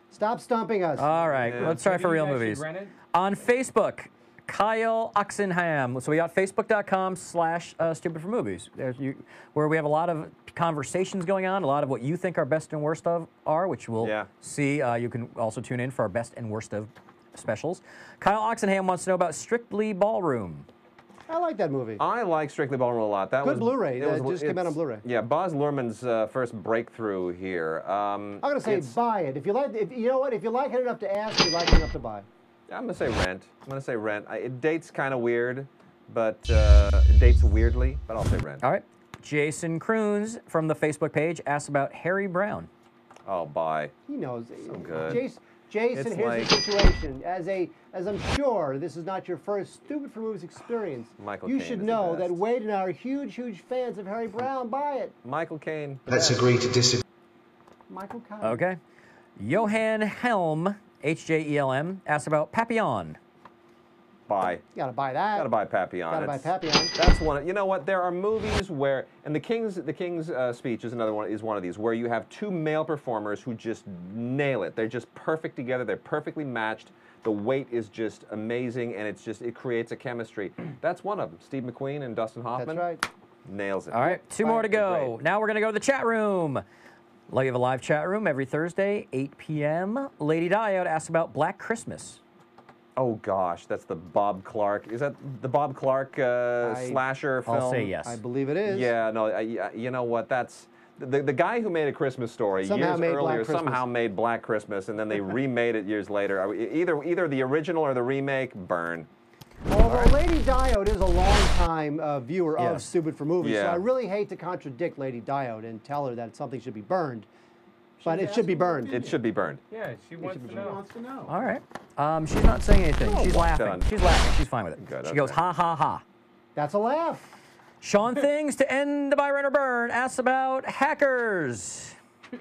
Stop stumping us. All right, let's try for real Maybe you movies. actually rent On Facebook, Kyle Oxenham. So we got facebook.com/stupid for movies. Where we have a lot of conversations going on, a lot of what you think our best and worst of are, which we'll see. You can also tune in for our best and worst of specials. Kyle Oxenham wants to know about Strictly Ballroom. I like that movie. I like Strictly Ballroom a lot. That Good was Blu-ray. it That just came out on Blu-ray. Yeah, Baz Luhrmann's first breakthrough here. I'm gonna say buy it. If you like, you know what? If you like it enough to ask, you like it enough to buy. I'm gonna say rent. I'm gonna say rent. It dates kind of weird, but it dates weirdly. But I'll say rent. All right. Jason Kroons from the Facebook page asks about Harry Brown. Oh, buy. He knows. So good. Jason, It's here's like- the situation. As I'm sure this is not your first Stupid for Movies experience, Michael you Caine should is the know that best. Wade and I are huge fans of Harry Brown. Buy it. Michael Caine. Let's agree to disagree. Michael Caine. Okay. Johan Helm, H-J-E-L-M, asks about Papillon. Buy. You gotta buy that. Gotta buy Papillon. Gotta buy It's- Papillon. That's one. You know what? There are movies where, and the King's Speech is another one. Is one of these where you have two male performers who just nail it. They're just perfect together. They're perfectly matched. The weight is just amazing, and it creates a chemistry. That's one of them. Steve McQueen and Dustin Hoffman. That's right. Nails it. All right, two more to go. Now we're going to go to the chat room. We have a live chat room every Thursday, 8 p.m. Lady Diode asks about Black Christmas. Oh gosh, that's the Bob Clark. Is that the Bob Clark slasher film? I'll say yes. I believe it is. Yeah, no, you know what? That's the guy who made A Christmas Story Somehow years made Black earlier. Christmas. Somehow made Black Christmas, and then they remade it years later. Either the original or the remake, burn. Although Lady Diode is a long-time viewer of Yes. Stupid for Movies, so Yeah. I really hate to contradict Lady Diode and tell her that something should be burned. But it should be burned. It should be burned. Yeah, she wants to know. All right. She's not saying anything. She's laughing. done. She's laughing. She's fine with it. Good, She goes, okay. ha, ha, ha. That's a laugh. Sean Things to end the Buy, Rent, or Burn asks about Hackers.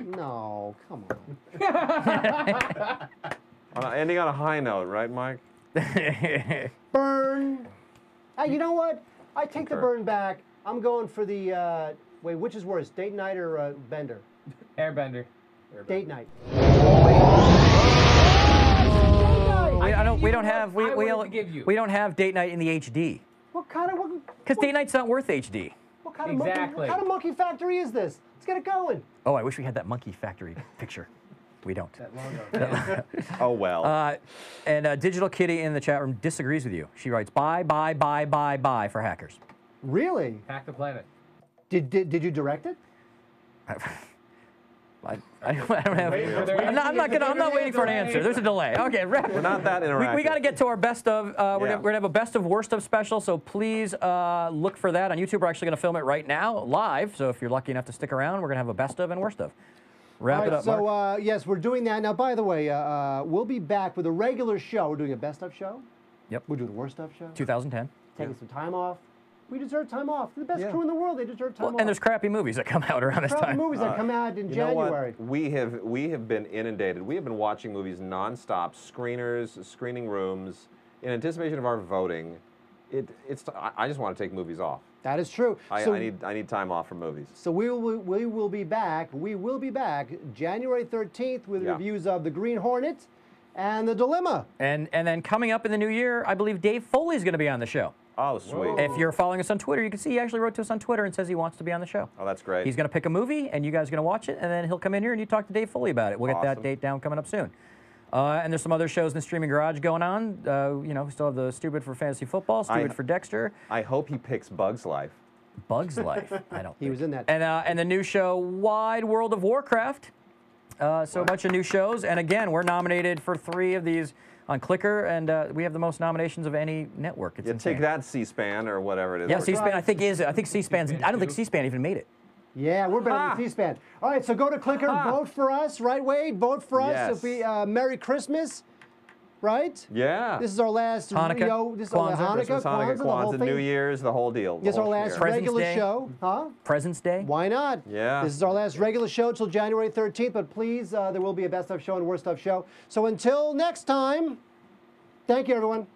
No, come on. Ending on a high note, right, Mike? Burn. You know what? I take the Okay. burn back. I'm going for the, wait, which is worse, date night or Bender? Airbender. Date night. We don't have we don't have date night in the HD. What kind of Because date night's not worth HD. what kind of monkey factory is this? Let's get it going. Oh, I wish we had that Monkey Factory picture. We don't. That logo. Oh well. And Digital Kitty in the chat room disagrees with you. She writes, buy for Hackers. Really? Hack the planet. Did you direct it? I don't have. I'm not waiting for an answer. There's a delay. Okay, We're not that interactive. we got to get to our best of. We're gonna have a best of worst of special. So please look for that on YouTube. We're actually gonna film it right now live. So if you're lucky enough to stick around, we're gonna have a best of and worst of. Wrap it up, So Mark. yes, we're doing that now. By the way, we'll be back with a regular show. We're doing a best of show. Yep. We're doing a worst of show. 2010. Taking some time off. We deserve time off. They're the best crew in the world. They deserve time off. And there's crappy movies that come out around this crappy time. movies that come out in You know what? January. We have been inundated. We have been watching movies nonstop, screeners, screening rooms, in anticipation of our voting. I just want to take movies off. That is true. I need time off from movies. So we will be back. We will be back January 13th with reviews of The Green Hornet and The Dilemma. And then coming up in the new year, I believe Dave Foley's going to be on the show. Oh, sweet. If you're following us on Twitter, you can see he actually wrote to us on Twitter and says he wants to be on the show. Oh, that's great. He's going to pick a movie, and you guys are going to watch it, and then he'll come in here and you talk to Dave Foley about it. We'll get that Awesome. date down coming up soon. And there's some other shows in the streaming garage going on. You know, we still have the Stupid for Fantasy Football, Stupid for Dexter. I hope he picks Bug's Life. Bug's Life? I don't. He was in that. And the new show, Wide World of Warcraft. So a bunch of new shows. And again, we're nominated for 3 of these on Clicker, and we have the most nominations of any network. It's insane. Take that, C-SPAN, or whatever it is. Yeah, C-SPAN, I think C-SPAN's, I don't think C-SPAN even made it. Yeah, we're better than C-SPAN. All right, so go to Clicker, vote for us, right, Wade? Vote for us. Yes. It'll be Merry Christmas, right? Yeah. This is our last Hanukkah, this is Kwanzaa, Hanukkah, Christmas, Hanukkah, the whole Kwanzaa, thing. New Year's, the whole deal. This is our last regular show. Huh? President's Day. Why not? Yeah. This is our last regular show till January 13th, but please, there will be a best of show and worst of show. So until next time, thank you, everyone.